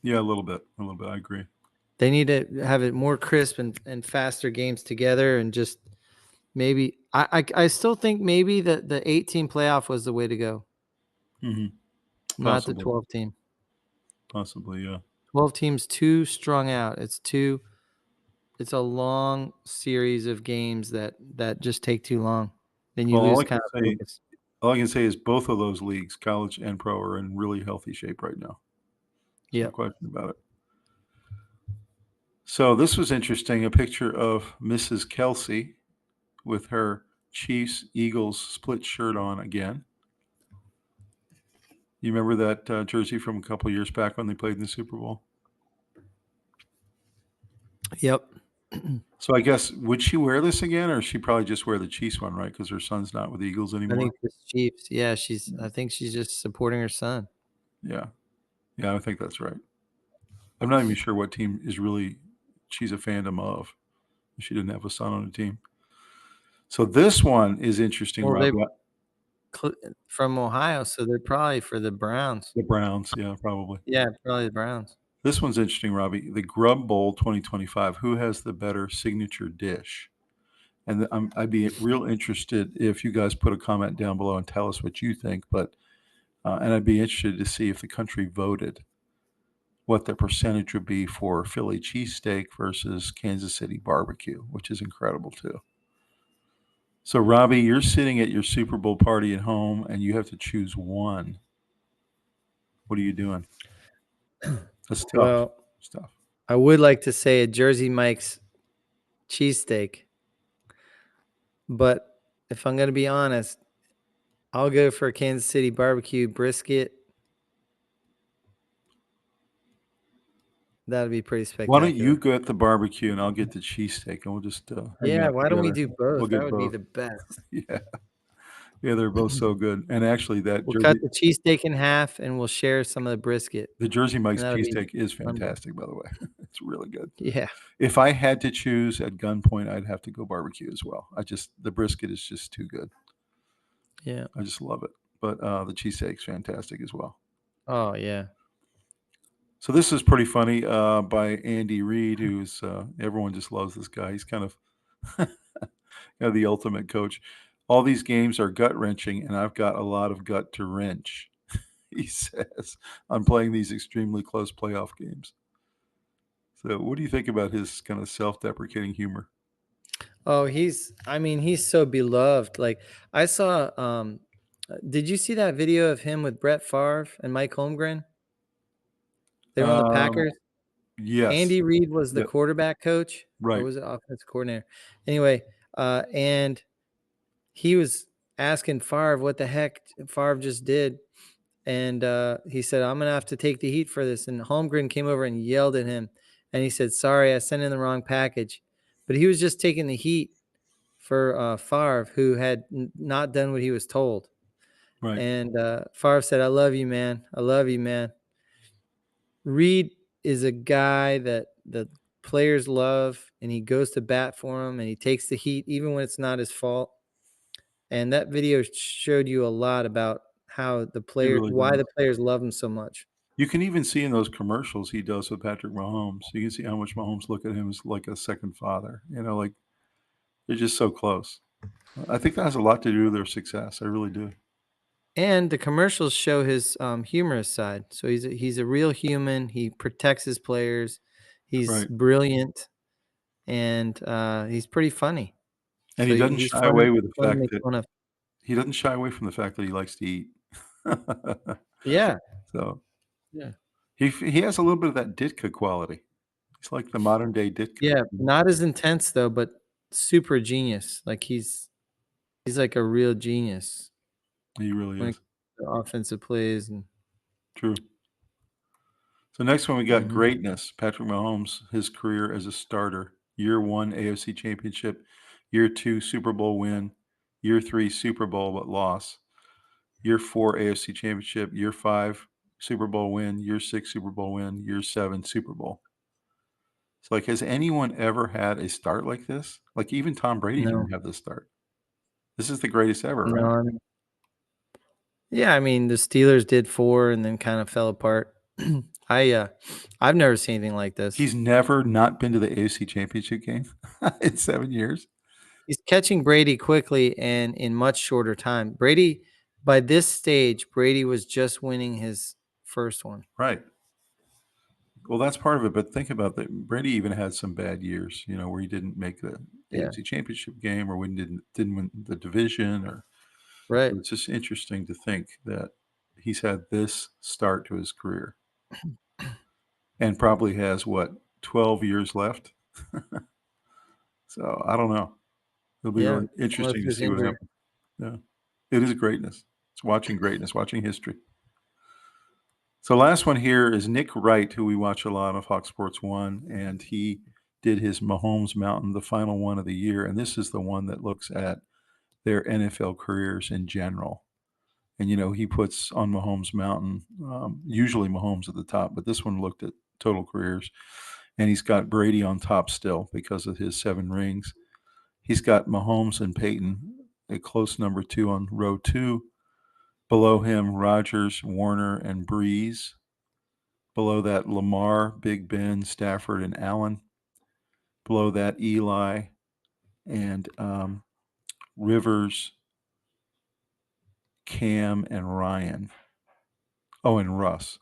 Yeah, a little bit. I agree. They need to have it more crisp and faster games together, and just maybe I still think maybe the 8-team playoff was the way to go, not the 12 team. Possibly, yeah. 12 teams too strung out. It's a long series of games that just take too long. Then you lose kind of focus. All I can say is both of those leagues, college and pro, are in really healthy shape right now. Yeah. No question about it. So this was interesting, a picture of Mrs. Kelsey with her Chiefs-Eagles split shirt on again. You remember that jersey from a couple of years back when they played in the Super Bowl? Yep. So I guess, would she wear this again, or she probably just wear the Chiefs one, right? Because her son's not with the Eagles anymore. I think it's Chiefs. Yeah, I think she's just supporting her son. Yeah. Yeah, I think that's right. I'm not even sure what team is really she's a fandom of. She didn't have a son on the team. So this one is interesting, Well, Rob. from Ohio, so they're probably for the Browns. The Browns, yeah, probably. Yeah, probably the Browns. This one's interesting, Robbie. The Grub Bowl 2025. Who has the better signature dish? And I'd be real interested if you guys put a comment down below and tell us what you think. But and I'd be interested to see if the country voted what the percentage would be for Philly cheesesteak versus Kansas City barbecue, which is incredible too. So, Robbie, you're sitting at your Super Bowl party at home, and you have to choose one. What are you doing? That's tough. Well, it's tough. I would like to say a Jersey Mike's cheesesteak, but if I'm going to be honest, I'll go for a Kansas City barbecue brisket. That'd be pretty spectacular. Why don't you get the barbecue and I'll get the cheesesteak, and we'll just hang out why don't we together. do both? We'll get That would be both. the best. Yeah, they're both so good. And actually, that We'll cut the cheesesteak in half, and we'll share some of the brisket. the Jersey Mike's that'll be cheesesteak is wonderful. fantastic, by the way. It's really good. Yeah. If I had to choose at gunpoint, I'd have to go barbecue as well. The brisket is just too good. Yeah. I just love it. But the cheesesteak's fantastic as well. Oh, yeah. So this is pretty funny by Andy Reid, who's everyone just loves this guy. He's kind of the ultimate coach. All these games are gut-wrenching, and I've got a lot of gut to wrench, he says, on playing these extremely close playoff games. So what do you think about his kind of self-deprecating humor? Oh, he's so beloved. Like, I saw, did you see that video of him with Brett Favre and Mike Holmgren? They were on the Packers. Yes. Andy Reid was the quarterback coach. Right. Or was it offensive coordinator? Anyway, and he was asking Favre what the heck Favre just did. And he said, I'm going to have to take the heat for this. And Holmgren came over and yelled at him. And he said, sorry, I sent in the wrong package. But he was just taking the heat for Favre, who had not done what he was told. Right. And Favre said, I love you, man. I love you, man. Reid is a guy that the players love, and he goes to bat for him, and he takes the heat even when it's not his fault. And that video showed you a lot about how the why the players love him so much. You can even see in those commercials he does with Patrick Mahomes. You can see how much Mahomes look at him as like a second father. Like they're just so close. I think that has a lot to do with their success. I really do. And the commercials show his humorous side. So he's a real human. He protects his players. He's brilliant, and he's pretty funny. And so he doesn't shy away with the fact that he doesn't shy away from the fact that he likes to eat. Yeah. So yeah, he has a little bit of that Ditka quality. He's like the modern day Ditka. Yeah, not as intense though, but super genius. Like he's like a real genius. He really is. Offensive plays and true. So next one we got greatness. Patrick Mahomes, his career as a starter. Year 1 AFC Championship, Year 2 Super Bowl win, Year 3 Super Bowl but loss, Year 4 AFC Championship, Year 5 Super Bowl win, Year 6 Super Bowl win, Year 7 Super Bowl. So like, has anyone ever had a start like this? Like even Tom Brady didn't have this start. This is the greatest ever, right? Yeah, I mean the Steelers did 4 and then kind of fell apart. I've never seen anything like this. He's never not been to the AFC Championship game in 7 years. He's catching Brady quickly and in much shorter time. Brady, by this stage, Brady was just winning his first one. Right. Well, that's part of it. But think about that. Brady even had some bad years, where he didn't make the AFC Championship game, or when didn't win the division, or right. So it's just interesting to think that he's had this start to his career, and probably has 12 years left. So I don't know. It'll be really interesting to see what happens. Yeah, it is greatness. It's watching greatness, watching history. So last one here is Nick Wright, who we watch a lot on Fox Sports 1, and he did his Mahomes Mountain, the final one of the year. And this is the one that looks at their NFL careers in general. And, he puts on Mahomes Mountain, usually Mahomes at the top, but this one looked at total careers. and he's got Brady on top still because of his 7 rings. He's got Mahomes and Peyton, a close number 2 on row 2. Below him, Rodgers, Warner, and Breeze. Below that, Lamar, Big Ben, Stafford, and Allen. Below that, Eli and Rivers, Cam, and Ryan. Oh, and Russ.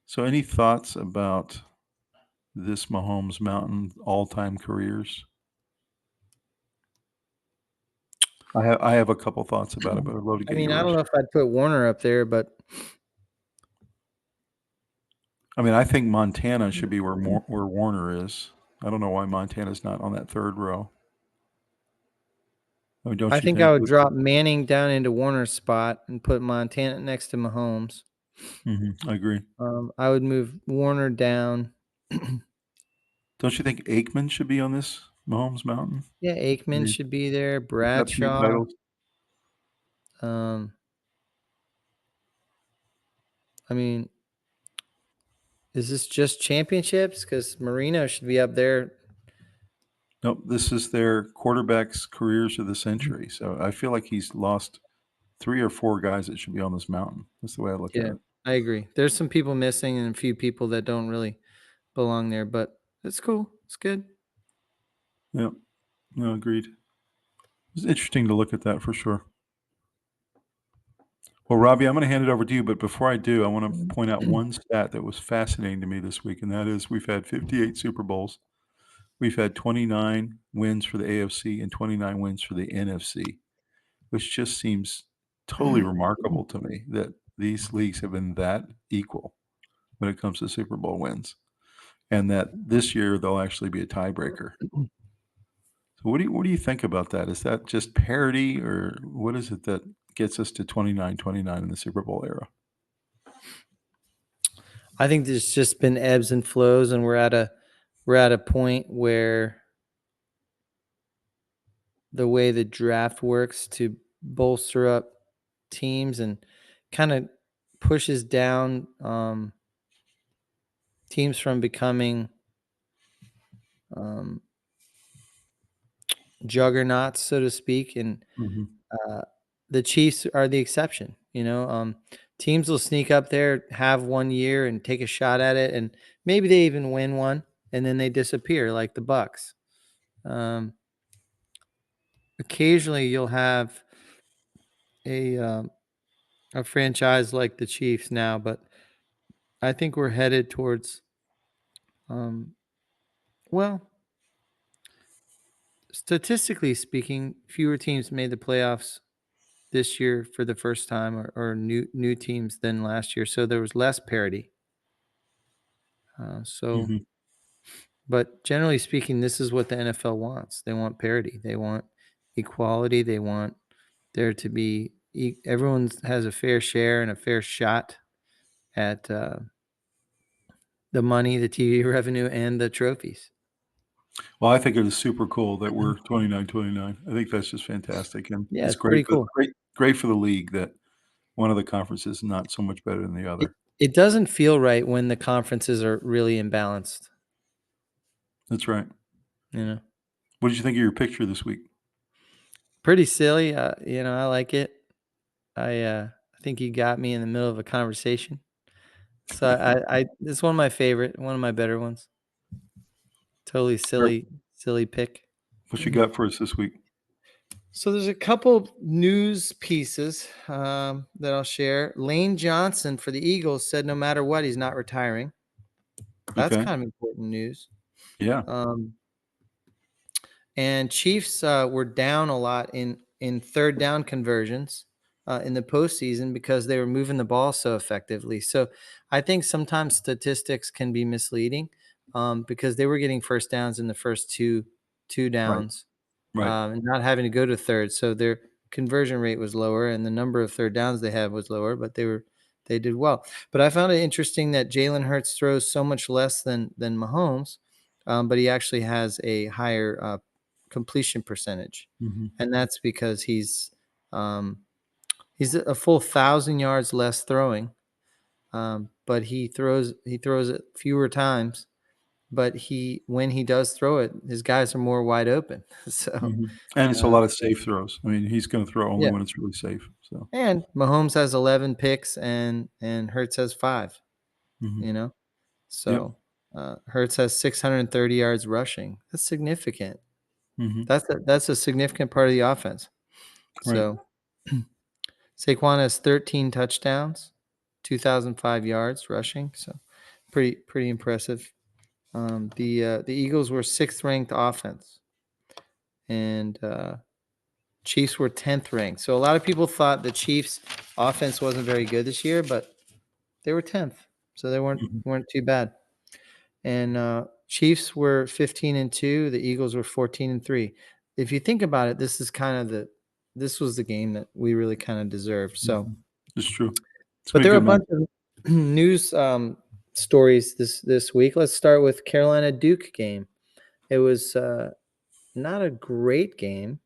So any thoughts about this Mahomes Mountain all-time careers? I have a couple thoughts about it, but I'd love to I get mean, I don't yours. know if I'd put Warner up there, but I mean, I think Montana should be where Warner is. I don't know why Montana's not on that 3rd row. I mean, don't I you think I think? would drop Manning down into Warner's spot and put Montana next to Mahomes. I agree. I would move Warner down. Don't you think Aikman should be on this Mahomes Mountain? Yeah, Aikman He's should be there. got 3 Bradshaw. titles. I mean, is this just championships? Because Marino should be up there. Nope, this is their quarterbacks' careers of the century. So I feel like he's lost 3 or 4 guys that should be on this mountain. That's the way I look at Yeah, it. I agree. There's some people missing and a few people that don't really belong there, but it's cool. It's good. Yep. No, agreed. It's interesting to look at that for sure. Well, Robbie, I'm going to hand it over to you, but before I do, I want to point out one stat that was fascinating to me this week, and that is we've had 58 Super Bowls. We've had 29 wins for the AFC and 29 wins for the NFC, which just seems totally remarkable to me that these leagues have been that equal when it comes to Super Bowl wins, and that this year they'll actually be a tiebreaker. So what do you think about that? Is that just parity, or what is it that gets us to 29-29 in the Super Bowl era? I think there's just been ebbs and flows, and we're at a point where the way the draft works to bolster up teams and kind of pushes down teams from becoming juggernauts, so to speak, and the Chiefs are the exception. Teams will sneak up there, have 1 year, and take a shot at it, and maybe they even win one, and then they disappear, like the Bucks. Occasionally, you'll have a franchise like the Chiefs now, but I think we're headed towards, well, statistically speaking, fewer teams made the playoffs this year for the first time, or new teams than last year. So there was less parity. But generally speaking, this is what the NFL wants. They want parity. They want equality. They want there to be everyone has a fair share and a fair shot at the money, the TV revenue, and the trophies. Well, I think it is super cool that we're 29-29. I think that's just fantastic, and Yeah, it's it's pretty cool. Great for the league that one of the conferences is not so much better than the other. It doesn't feel right when the conferences are really imbalanced. That's right. What did you think of your picture this week? Pretty silly. I like it. I think you got me in the middle of a conversation. So it's one of my better ones. Totally silly pick. What you got for us this week? So there's a couple news pieces that I'll share. Lane Johnson for the Eagles said no matter what, he's not retiring. That's kind of important news. Yeah. And Chiefs were down a lot in third down conversions in the postseason because they were moving the ball so effectively. So I think sometimes statistics can be misleading because they were getting first downs in the first two downs. Right. And not having to go to third. So their conversion rate was lower and the number of third downs they had was lower, but they did well. But I found it interesting that Jalen Hurts throws so much less than Mahomes, but he actually has a higher completion percentage. And that's because he's a full 1,000 yards less throwing, but he throws it fewer times but when he does throw it, his guys are more wide open. So, And it's a uh, lot of safe throws. I mean, he's gonna throw only yeah. when it's really safe, so. And Mahomes has 11 picks and Hurts has 5, Mhm. you know? Yep. So, Hurts has 630 yards rushing. That's significant. Mhm. That's a significant part of the offense. Right. So, Saquon has 13 touchdowns, 2,005 yards rushing. So, pretty impressive. The Eagles were 6th ranked offense, and Chiefs were 10th ranked. So a lot of people thought the Chiefs offense wasn't very good this year, but they were 10th. So they Mhm. weren't too bad. And Chiefs were 15-2, the Eagles were 14-3. If you think about it, this was the game that we really kind of deserved. So, Mhm. It's true. It's but gonna be a there are a good match. bunch of news stories this week. Let's start with Carolina Duke game. It was not a great game,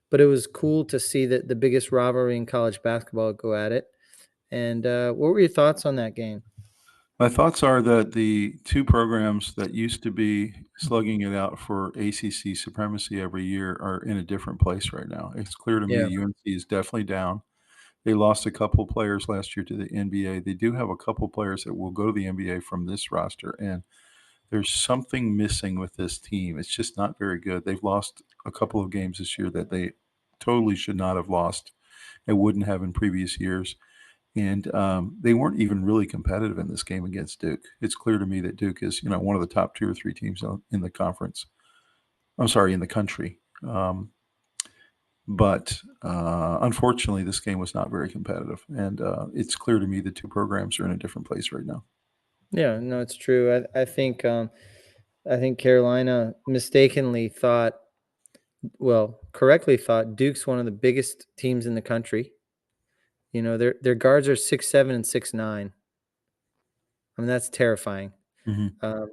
but it was cool to see that the biggest rivalry in college basketball go at it. And what were your thoughts on that game? My thoughts are that the 2 programs that used to be slugging it out for ACC supremacy every year are in a different place right now. It's clear to me Yeah. UNC is definitely down. They lost a couple players last year to the NBA. They do have a couple players that will go to the NBA from this roster, and there's something missing with this team. It's just not very good. They've lost a couple of games this year that they totally should not have lost and wouldn't have in previous years. And they weren't even really competitive in this game against Duke. It's clear to me that Duke is, one of the top 2 or 3 teams in the conference. I'm sorry, in the country. But unfortunately, this game was not very competitive, and it's clear to me the 2 programs are in a different place right now. Yeah, no, it's true. I think Carolina mistakenly thought, well, correctly thought Duke's one of the biggest teams in the country. You know, their guards are 6'7" and 6'9". I mean, that's terrifying. Mhm, Um,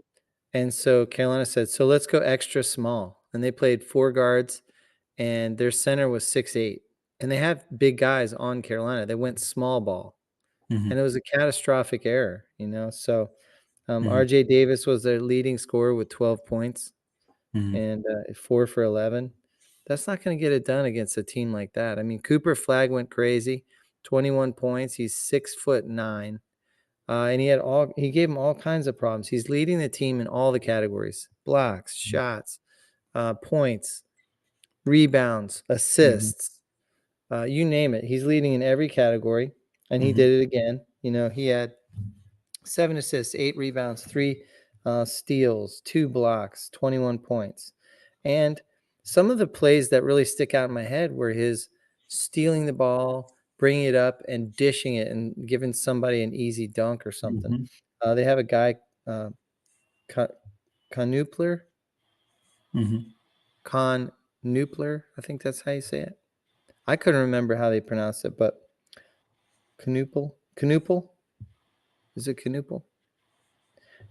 and so Carolina said, "So let's go extra small." And they played 4 guards, and their center was 6'8". And they have big guys on Carolina. They went small ball, mhm, and it was a catastrophic error, you know? So, mhm, RJ Davis was their leading scorer with 12 points mhm, and 4 for 11. That's not going to get it done against a team like that. I mean, Cooper Flag went crazy, 21 points. He's 6'9". And he gave him all kinds of problems. He's leading the team in all the categories: blocks, shots, points, rebounds, mhm, assists, you name it. He's leading in every category, and he mhm, did it again. You know, he had 7 assists, 8 rebounds, 3 steals, 2 blocks, 21 points. And some of the plays that really stick out in my head were his stealing the ball, bringing it up, and dishing it, and giving somebody an easy dunk or something. mhm, They have a guy, uh, Con Conupler, mhm. Con Nupler, I think that's how you say it. I couldn't remember how they pronounced it, but Canuple? Is it Canuple?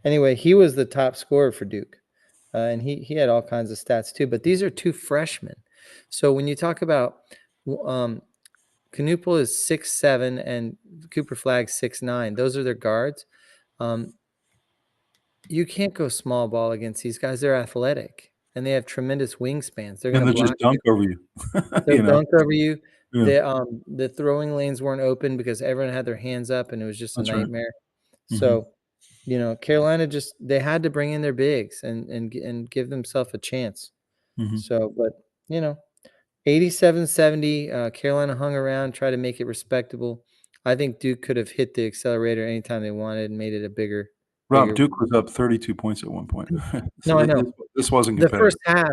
Anyway, he was the top scorer for Duke, and he had all kinds of stats too. But these are 2 freshmen. So when you talk about um, Canuple is 6'7" and Cooper Flag 6'9", those are their guards. Um, you can't go small ball against these guys. They're athletic and they have tremendous wingspans. They're going And to they'll just block you. dunk over you, They'll you know? dunk over you. Yeah, The throwing lanes weren't open because everyone had their hands up and it was just a that's right. nightmare. Mhm, So, you know, Carolina they had to bring in their bigs and give themselves a chance. mhm. So, but you know, 87-70, Carolina hung around, tried to make it respectable. I think Duke could have hit the accelerator anytime they wanted and made it a Rob, bigger. Duke was up 32 points at one point. So No, I this wasn't the competitive. first half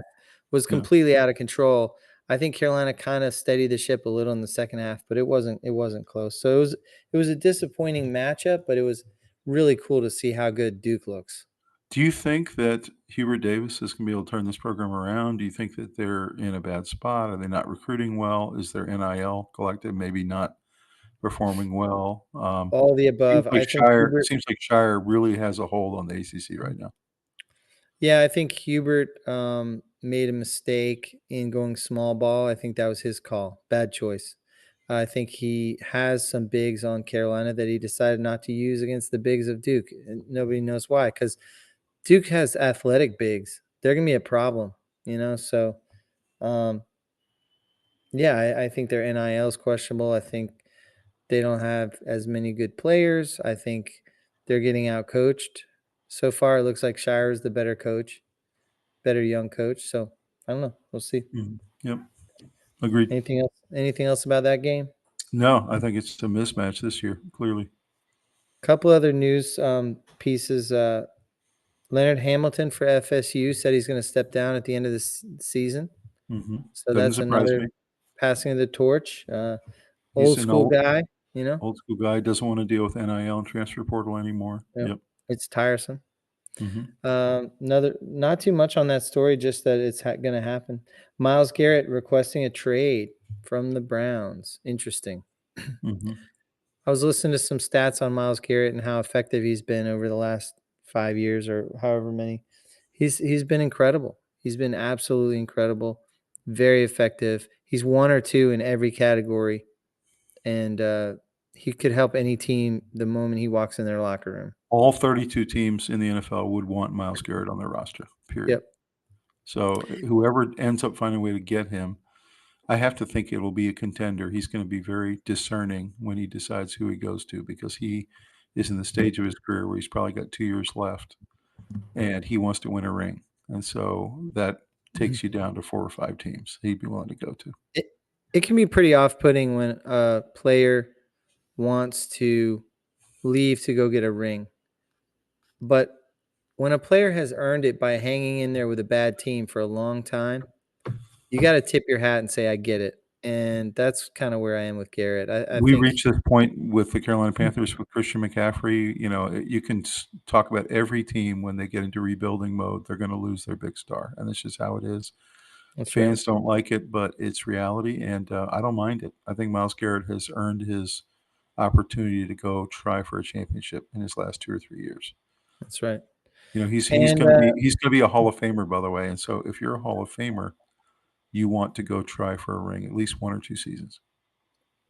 was Yeah. completely out of control. I think Carolina kind of steadied the ship a little in the second half, but it wasn't close. So it was a disappointing matchup, but it was really cool to see how good Duke looks. Do you think that Hubert Davis is gonna be able to turn this program around? Do you think that they're in a bad spot? Are they not recruiting well? Is their NIL collective maybe not performing well? All the above. I think Hubert Seems like Shire really has a hold on the ACC right now. Yeah, I think Hubert made a mistake in going small ball. I think that was his call. Bad choice. I think he has some bigs on Carolina that he decided not to use against the bigs of Duke. And nobody knows why, because Duke has athletic bigs. They're gonna be a problem, So, yeah, I think their NIL is questionable. I think they don't have as many good players. I think they're getting out coached. So far, it looks like Shire is the better coach, better young coach. So I don't know. We'll see. Yep. Agreed. Anything else? Anything else about that game? No, I think it's a mismatch this year, clearly. Couple other news pieces. Leonard Hamilton for FSU said he's going to step down at the end of the season. So Doesn't that's surprise another me. passing of the torch. He's Old an school guy, old school guy, doesn't want to deal with NIL and transfer portal anymore. Yep. It's tiresome. Mm-hmm. Not too much on that story, just that it's going to happen. Myles Garrett requesting a trade from the Browns. Interesting. Mm-hmm. I was listening to some stats on Myles Garrett and how effective he's been over the last 5 years or however many. He's been incredible. He's been absolutely incredible, very effective. He's 1 or 2 in every category, and he could help any team the moment he walks in their locker room. All 32 teams in the NFL would want Myles Garrett on their roster, period. Yep. So whoever ends up finding a way to get him, I have to think it will be a contender. He's going to be very discerning when he decides who he goes to, because he is in the stage of his career where he's probably got 2 years left and he wants to win a ring. And so that takes you down to 4 or 5 teams he'd be willing to go to. It can be pretty off-putting when a player wants to leave to go get a ring. But when a player has earned it by hanging in there with a bad team for a long time, you got to tip your hat and say, I get it. And that's kind of where I am with Garrett. I We think reached this point with the Carolina Panthers with Christian McCaffrey. You can talk about every team when they get into rebuilding mode, they're going to lose their big star. And that's just how it is. that's Fans don't like it, but it's reality. And I don't mind it. I think Myles Garrett has earned his opportunity to go try for a championship in his last 2 or 3 years. That's right. He's And going to be a Hall of Famer, by the way. And so if you're a Hall of Famer, you want to go try for a ring at least 1 or 2 seasons.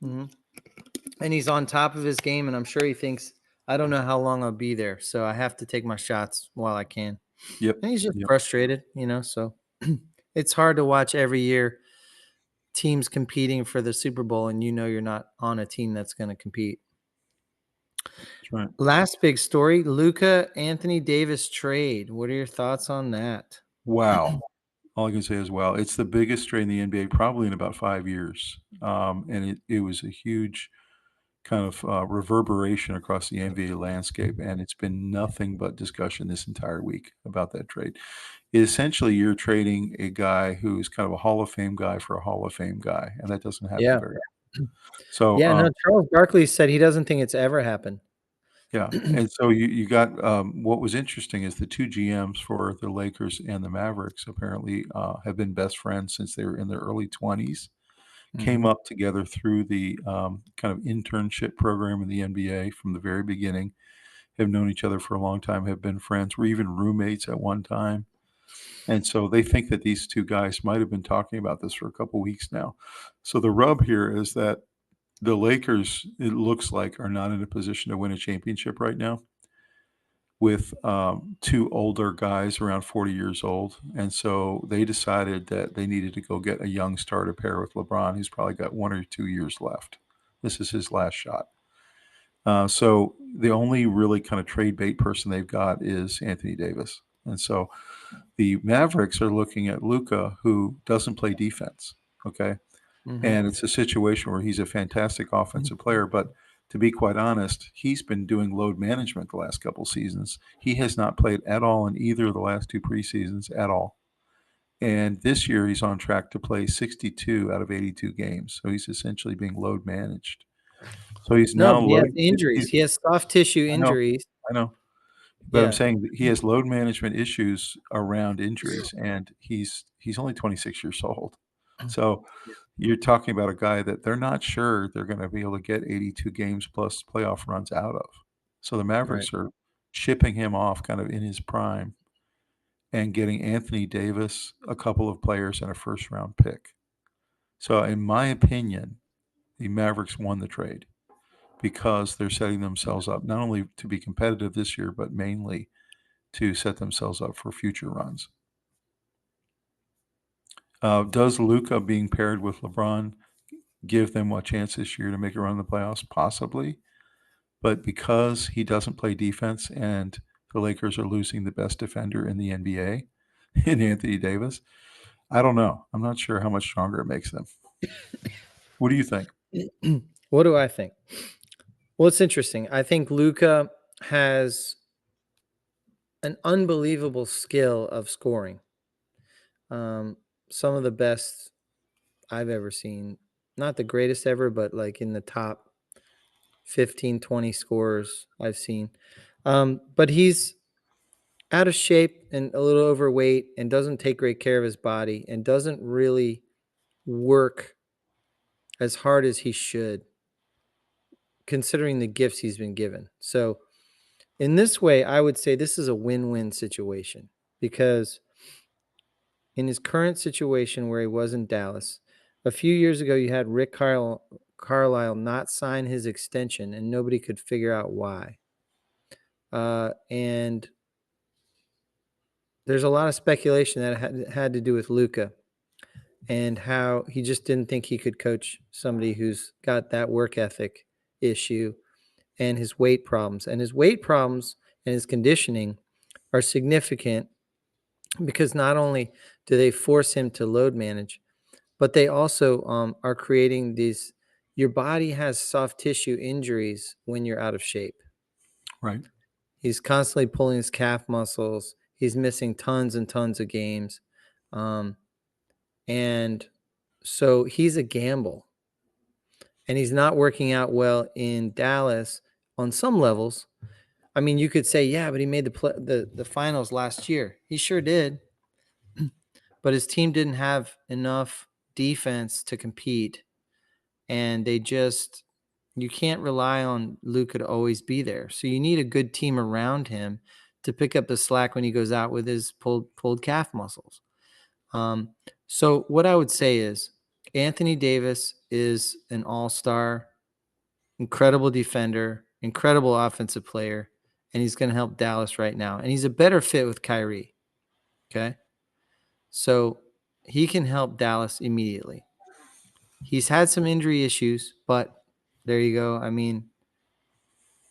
and he's on top of his game, and I'm sure he thinks, I don't know how long I'll be there, so I have to take my shots while I can. Yep. And he's just frustrated, so it's hard to watch every year teams competing for the Super Bowl, and you're not on a team that's going to compete. That's right. Last big story, Luka Anthony Davis trade. What are your thoughts on that? Wow. All I can say is, wow, it's the biggest trade in the NBA probably in about 5 years. And it was a huge kind of reverberation across the NBA landscape. And it's been nothing but discussion this entire week about that trade. Essentially, you're trading a guy who's kind of a Hall of Fame guy for a Hall of Fame guy. And that doesn't happen very often. So, Charles Barkley said he doesn't think it's ever happened. yeah, and so you got what was interesting is the 2 GMs for the Lakers and the Mavericks apparently have been best friends since they were in their early 20s, came up together through the kind of internship program in the NBA from the very beginning, have known each other for a long time, have been friends, were even roommates at one time. And so they think that these 2 guys might have been talking about this for a couple weeks now. So the rub here is that the Lakers, it looks like, are not in a position to win a championship right now with 2 older guys around 40 years old. And so they decided that they needed to go get a young star to pair with LeBron, who's probably got 1 or 2 years left. This is his last shot. So the only really kind of trade bait person they've got is Anthony Davis. And so the Mavericks are looking at Luka, who doesn't play defense, okay? And it's a situation where he's a fantastic offensive player, but to be quite honest, he's been doing load management the last couple seasons. He has not played at all in either of the last 2 preseasons at all. And this year he's on track to play 62 out of 82 games. So he's essentially being load managed. So he's now he has injuries. He has soft tissue injuries. I know. But I'm saying that he has load management issues around injuries, and he's only 26 years old. So you're talking about a guy that they're not sure they're going to be able to get 82 games plus playoff runs out of. So the Mavericks are shipping him off kind of in his prime and getting Anthony Davis, a couple of players, and a first-round pick. So in my opinion, the Mavericks won the trade because they're setting themselves up not only to be competitive this year, but mainly to set themselves up for future runs. Does Luka being paired with LeBron give them a chance this year to make a run in the playoffs? Possibly. But because he doesn't play defense and the Lakers are losing the best defender in the NBA in Anthony Davis, I don't know. I'm not sure how much stronger it makes them. What do you think? What do I think? Well, it's interesting. I think Luka has an unbelievable skill of scoring. Some of the best I've ever seen. Not the greatest ever, but like in the top 15, 20 scorers I've seen. But he's out of shape and a little overweight and doesn't take great care of his body and doesn't really work as hard as he should, considering the gifts he's been given. So in this way, I would say this is a win-win situation, because in his current situation where he was in Dallas, a few years ago, you had Rick Carlisle not sign his extension, and nobody could figure out why. And there's a lot of speculation that had to do with Luka and how he just didn't think he could coach somebody who's got that work ethic issue and his weight problems. And his weight problems and his conditioning are significant because not only do they force him to load manage, but they also are creating these. Your body has soft tissue injuries when you're out of shape. Right. He's constantly pulling his calf muscles. He's missing tons and tons of games. And so he's a gamble. And he's not working out well in Dallas on some levels. I mean, you could say, yeah, but he made the finals last year. He sure did. But his team didn't have enough defense to compete. And you can't rely on Luka to always be there. So you need a good team around him to pick up the slack when he goes out with his pulled calf muscles. So what I would say is Anthony Davis is an all-star, incredible defender, incredible offensive player, and he's going to help Dallas right now. And he's a better fit with Kyrie. Okay? So he can help Dallas immediately. He's had some injury issues, but there you go. I mean,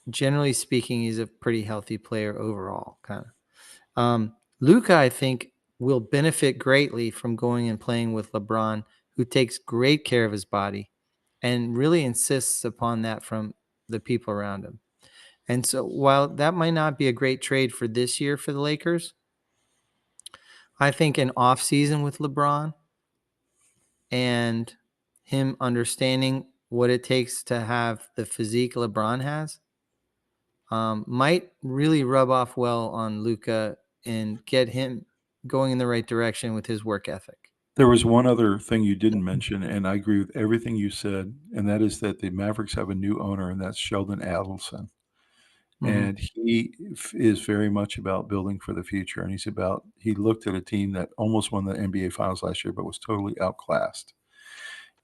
generally speaking, he's a pretty healthy player overall, kind of. Luka, I think, will benefit greatly from going and playing with LeBron, who takes great care of his body and really insists upon that from the people around him. And so while that might not be a great trade for this year for the Lakers, I think an off season with LeBron and him understanding what it takes to have the physique LeBron has might really rub off well on Luka and get him going in the right direction with his work ethic. There was one other thing you didn't mention, and I agree with everything you said, and that is that the Mavericks have a new owner, and that's Sheldon Adelson. And he is very much about building for the future. And he looked at a team that almost won the NBA Finals last year, but was totally outclassed.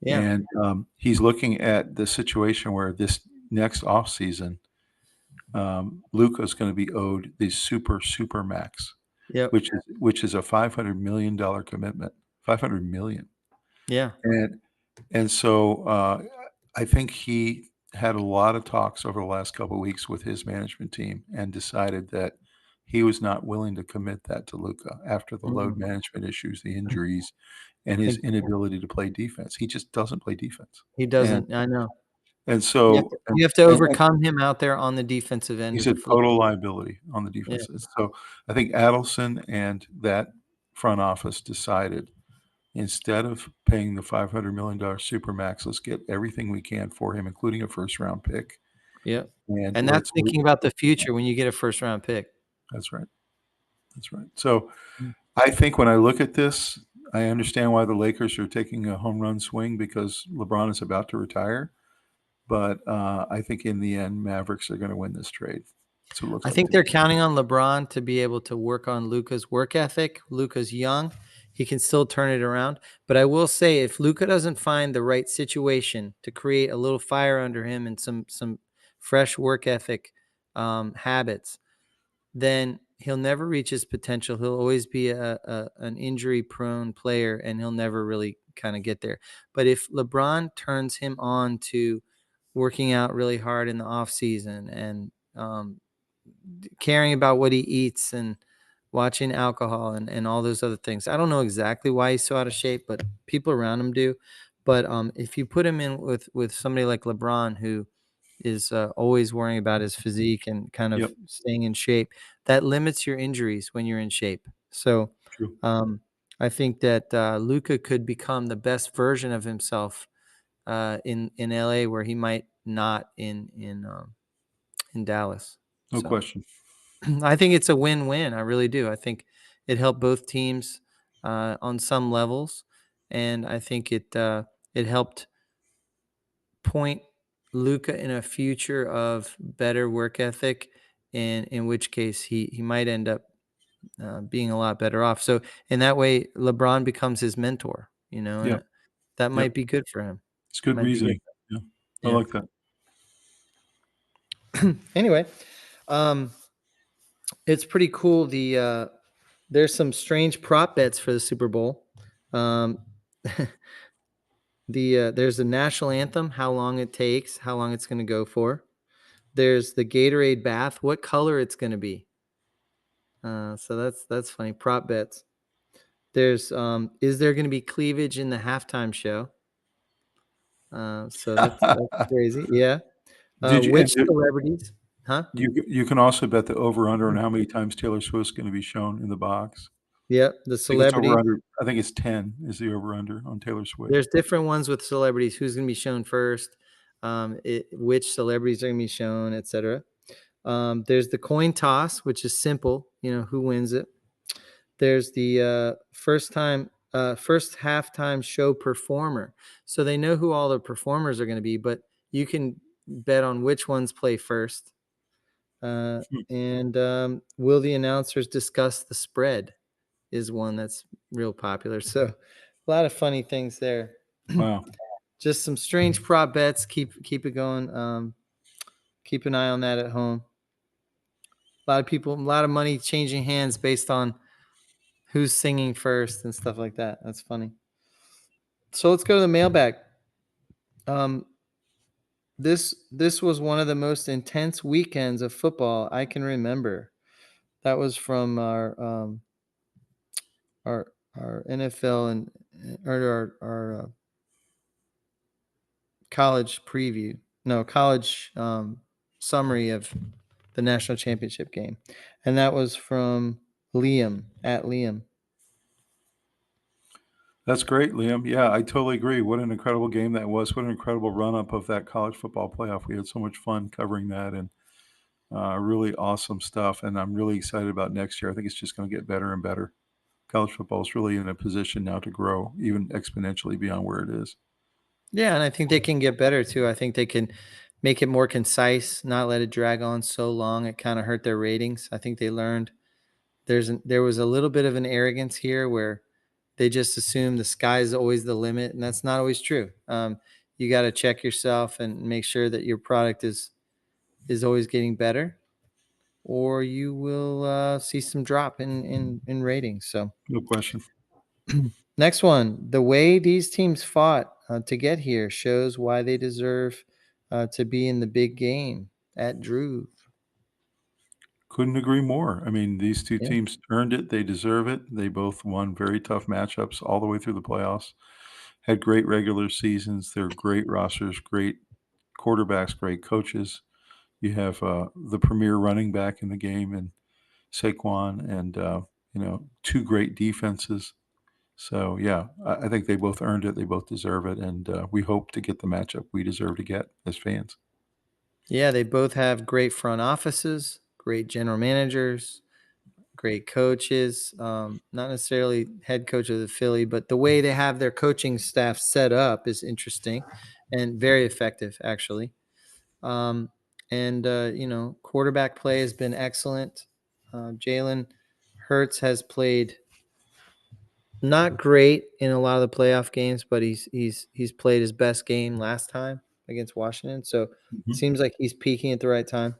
Yeah. And he's looking at the situation where this next offseason, Luka is going to be owed the super max, Yep. which is a $500 million commitment. $500 million. Yeah. And so I think he had a lot of talks over the last couple of weeks with his management team and decided that he was not willing to commit that to Luka after the load management issues, the injuries, and his inability to play defense. He just doesn't play defense. He doesn't. I know. And so you have to overcome him out there on the defensive end. He's a total liability on the defense. Yeah. So I think Adelson and that front office decided, instead of paying the $500 million supermax, let's get everything we can for him, including a first-round pick. Yeah, and that's thinking about the future when you get a first-round pick. That's right. That's right. So I think when I look at this, I understand why the Lakers are taking a home run swing, because LeBron is about to retire. But I think in the end, Mavericks are going to win this trade. I think they're counting on LeBron to be able to work on Luka's work ethic. Luka's young. He can still turn it around. But I will say, if Luka doesn't find the right situation to create a little fire under him and some fresh work ethic habits, then he'll never reach his potential. He'll always be an injury-prone player, and he'll never really kind of get there. But if LeBron turns him on to working out really hard in the off season and caring about what he eats and watching alcohol and all those other things. I don't know exactly why he's so out of shape, but people around him do. But if you put him in with somebody like LeBron, who is always worrying about his physique and kind of Yep. staying in shape, that limits your injuries when you're in shape. So True. I think that Luka could become the best version of himself in LA, where he might not in Dallas. No So question. I think it's a win-win. I really do. I think it helped both teams on some levels, and I think it helped point Luka in a future of better work ethic, and in which case he might end up being a lot better off. So in that way, LeBron becomes his mentor. Yeah. And that Yep. might be good for him. It's good Might be good. reasoning. Yeah. I Yeah. like that. Anyway, it's pretty cool. There's some strange prop bets for the Super Bowl. Um, there's the national anthem, how long it takes, how long it's going to go for. There's the Gatorade bath, what color it's going to be. So that's funny. Prop bets. There's is there going to be cleavage in the halftime show? So that's crazy. Yeah. Did you? Which And celebrities? Huh? you can also bet the over under on how many times Taylor Swift's going to be shown in the box. Yep. The I think it's over celebrities. under. I think it's 10 is the over under on Taylor Swift. There's different ones with celebrities. Who's going to be shown first? Which celebrities are going to be shown, etc. There's the coin toss, which is simple. Who wins it. There's the first halftime show performer. So they know who all the performers are going to be, but you can bet on which ones play first. And will the announcers discuss the spread is one that's real popular. So a lot of funny things there. Wow. Just some strange prop bets. Keep it going. Keep an eye on that at home. A lot of money changing hands based on who's singing first and stuff like that. That's funny. So let's go to the mailbag. This was one of the most intense weekends of football I can remember. That was from our NFL and our college preview. No, college summary of the national championship game, and that was from Liam at Liam. That's great, Liam. Yeah, I totally agree. What an incredible game that was. What an incredible run up of that college football playoff. We had so much fun covering that and really awesome stuff. And I'm really excited about next year. I think it's just going to get better and better. College football is really in a position now to grow even exponentially beyond where it is. Yeah, and I think they can get better too. I think they can make it more concise, not let it drag on so long. It kind of hurt their ratings. I think they learned there was a little bit of an arrogance here where they just assume the sky is always the limit, and that's not always true. You got to check yourself and make sure that your product is always getting better, or you will see some drop in ratings. So No question. next one, the way these teams fought to get here shows why they deserve to be in the big game at Drew. Couldn't agree more. I mean, these two Yeah. teams earned it. They deserve it. They both won very tough matchups all the way through the playoffs. Had great regular seasons. They're great rosters, great quarterbacks, great coaches. You have the premier running back in the game and Saquon and, two great defenses. So, yeah, I think they both earned it. They both deserve it. And we hope to get the matchup we deserve to get as fans. Yeah, they both have great front offices, great general managers, great coaches. Not necessarily head coach of the Philly, but the way they have their coaching staff set up is interesting and very effective, actually. Um, and quarterback play has been excellent. Jalen Hurts has played not great in a lot of the playoff games, but he's played his best game last time against Washington. So it seems like he's peaking at the right time.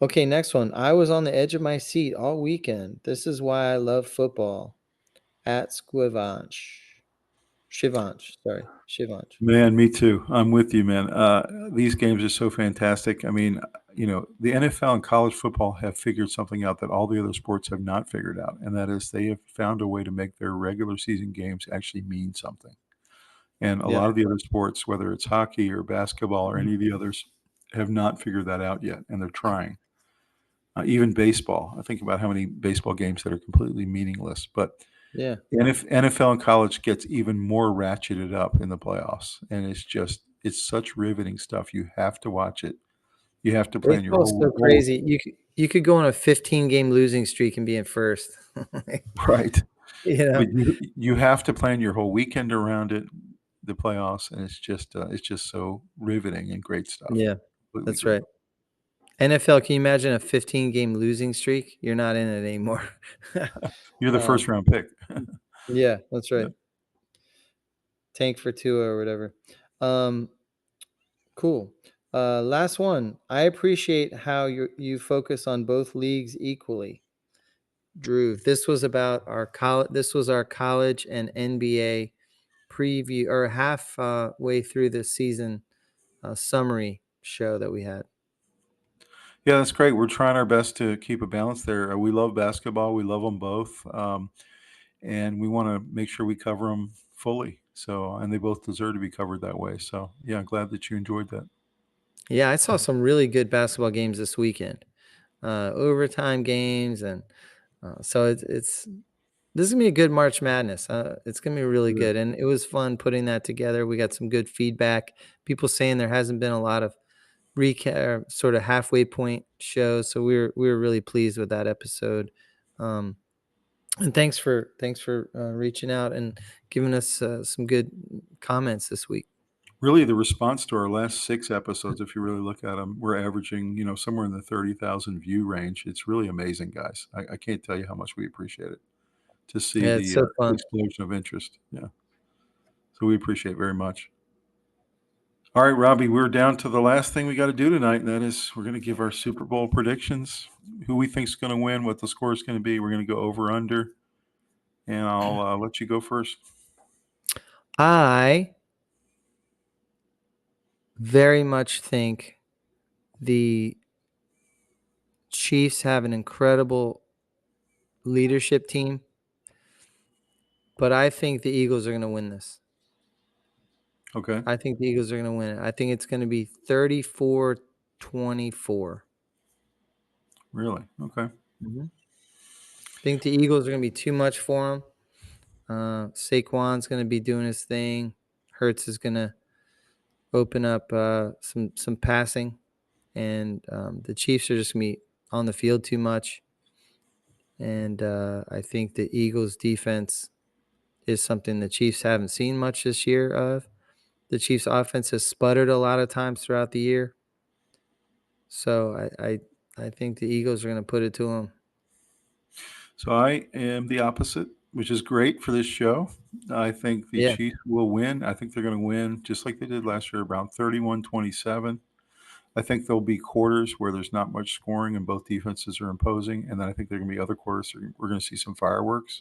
Okay, next one. I was on the edge of my seat all weekend. This is why I love football. At Shivansh. Sorry, Shivansh. Man, me too. I'm with you, man. These games are so fantastic. I mean, the NFL and college football have figured something out that all the other sports have not figured out, and that is they have found a way to make their regular season games actually mean something. And a Yeah. lot of the other sports, whether it's hockey or basketball or any of the others, have not figured that out yet, and they're trying. Even baseball. I think about how many baseball games that are completely meaningless. But Yeah. NFL and college gets even more ratcheted up in the playoffs, and it's such riveting stuff. You have to watch it. You have to plan your Baseball's so whole crazy. You could go on a 15-game losing streak and be in first. right. You know? But you have to plan your whole weekend around it, the playoffs, and it's just so riveting and great stuff. Yeah, Completely that's agree. right. NFL, can you imagine a 15-game losing streak? You're not in it anymore. You're the Um, first round pick. yeah, that's Yeah. right. Tank for Tua or whatever. Cool. Last one. I appreciate how you focus on both leagues equally. Drew, this was about our college. This was our college and NBA preview, or half way through the season summary show that we had. Yeah, that's great. We're trying our best to keep a balance there. We love basketball. We love them both. And we want to make sure we cover them fully. So, and they both deserve to be covered that way. So, yeah, I'm glad that you enjoyed that. Yeah, I saw some really good basketball games this weekend, overtime games, and so it's this is gonna be a good March Madness. It's gonna be really Yeah. good, and it was fun putting that together. We got some good feedback. People saying there hasn't been a lot of recap, sort of halfway point shows, so we were really pleased with that episode. Um, and thanks for reaching out and giving us some good comments this week. Really, the response to our last 6 episodes, if you really look at them, we're averaging, somewhere in the 30,000 view range. It's really amazing, guys. I can't tell you how much we appreciate it to see Yeah, it's the so fun. explosion of interest. Yeah. So we appreciate it very much. All right, Robbie, we're down to the last thing we got to do tonight, and that is we're going to give our Super Bowl predictions, who we think is going to win, what the score is going to be. We're going to go over under, and I'll let you go first. I very much think the Chiefs have an incredible leadership team, but I think the Eagles are going to win this. Okay. I think the Eagles are going to win it. I think it's going to be 34-24. Really? Okay. I think the Eagles are going to be too much for them. Saquon's going to be doing his thing. Hurts is going to open up some passing, and the Chiefs are just going to be on the field too much. And I think the Eagles' defense is something the Chiefs haven't seen much this year of. The Chiefs' offense has sputtered a lot of times throughout the year. So I think the Eagles are going to put it to them. So I am the opposite, which is great for this show. I think the Yeah. Chiefs will win. I think they're going to win just like they did last year, around 31-27. I think there'll be quarters where there's not much scoring and both defenses are imposing. And then I think there are going to be other quarters where we're going to see some fireworks.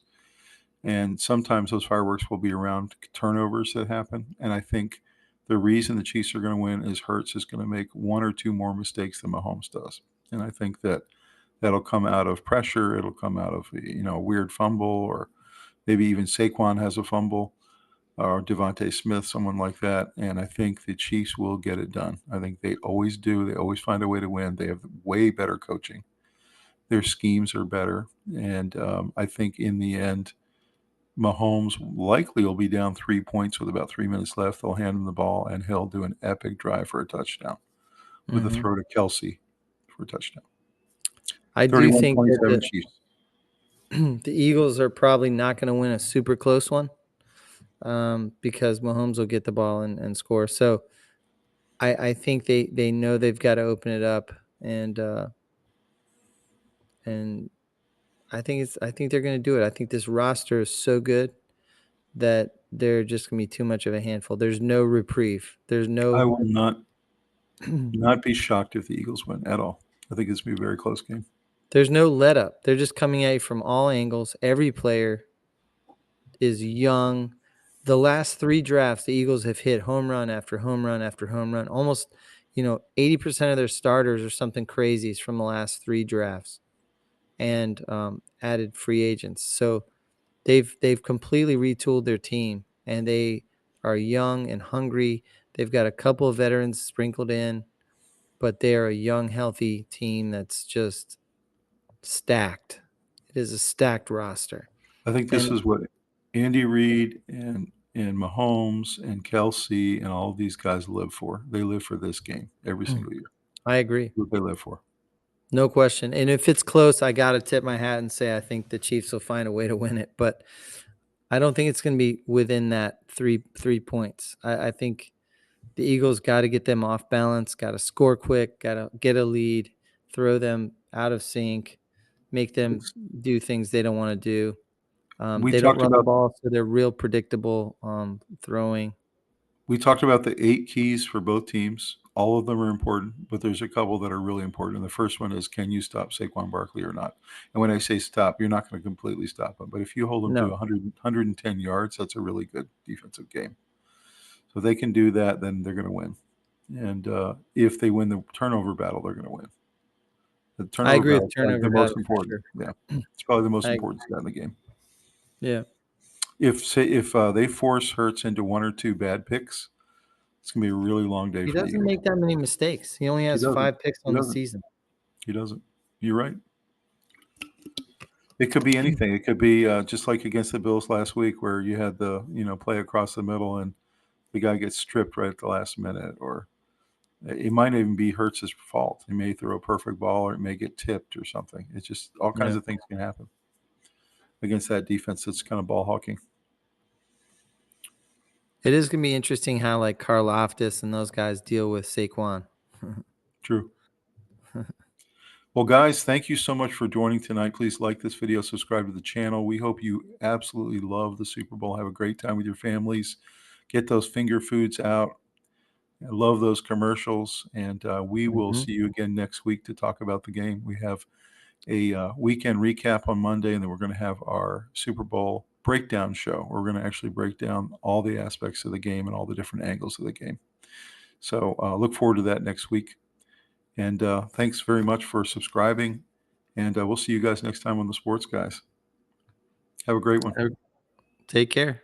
And sometimes those fireworks will be around turnovers that happen. And I think the reason the Chiefs are going to win is Hurts is going to make one or two more mistakes than Mahomes does. And I think that'll come out of pressure. It'll come out of a weird fumble, or maybe even Saquon has a fumble, or Devontae Smith, someone like that. And I think the Chiefs will get it done. I think they always do. They always find a way to win. They have way better coaching. Their schemes are better. And I think in the end, Mahomes likely will be down 3 points with about 3 minutes left. They'll hand him the ball, and he'll do an epic drive for a touchdown with a throw to Kelsey for a touchdown. I do think 31-27 that Chiefs. the Eagles are probably not going to win a super close one because Mahomes will get the ball and score. So I think they know they've got to open it up, and I think they're going to do it. I think this roster is so good that they're just going to be too much of a handful. There's no reprieve. There's I no will not be shocked if the Eagles win at all. I think it's going to be a very close game. There's no let up. They're just coming at you from all angles. Every player is young. The last 3 drafts, the Eagles have hit home run after home run after home run. Almost, 80% of their starters or something crazy is from the last 3 drafts, and added free agents. So they've completely retooled their team, and they are young and hungry. They've got a couple of veterans sprinkled in, but they are a young, healthy team that's just stacked. It is a stacked roster. I think this And is what Andy Reid and Mahomes and Kelsey and all of these guys live for. They live for this game every single year. I agree. What they live for. No question. And if it's close, I got to tip my hat and say I think the Chiefs will find a way to win it. But I don't think it's going to be within that three points. I think the Eagles got to get them off balance, got to score quick, got to get a lead, throw them out of sync, make them do things they don't want to do. We They don't talked run the about ball, so they're real predictable throwing. we talked about the 8 keys for both teams. All of them are important, but there's a couple that are really important. And the first one is, can you stop Saquon Barkley or not? And when I say stop, you're not going to completely stop him. But if you hold him to No. 110 yards, that's a really good defensive game. So if they can do that, then they're going to win. And if they win the turnover battle, they're going to win. The turnover I agree battle with is probably turnover the most battle for important. sure. Yeah, it's probably the most I important stat in the game. Yeah. If they force Hurts into 1 or 2 bad picks, it's going to be a really long day He for the doesn't Eagles. make that many mistakes. He only has 5 picks on the season. He doesn't. You're right. It could be anything. It could be just like against the Bills last week, where you had the play across the middle and the guy gets stripped right at the last minute, or it might even be Hurts' fault. He may throw a perfect ball, or it may get tipped or something. It's just all kinds of things can happen against that defense that's kind of ball hawking. It is going to be interesting how like Karlaftis and those guys deal with Saquon. True. Well, guys, thank you so much for joining tonight. Please like this video, subscribe to the channel. We hope you absolutely love the Super Bowl. Have a great time with your families. Get those finger foods out. I love those commercials. And we will see you again next week to talk about the game. We have a weekend recap on Monday, and then we're going to have our Super Bowl breakdown show. We're going to actually break down all the aspects of the game and all the different angles of the game. So look forward to that next week. And thanks very much for subscribing. And we'll see you guys next time on the Sports Guys. Have a great one. Take care.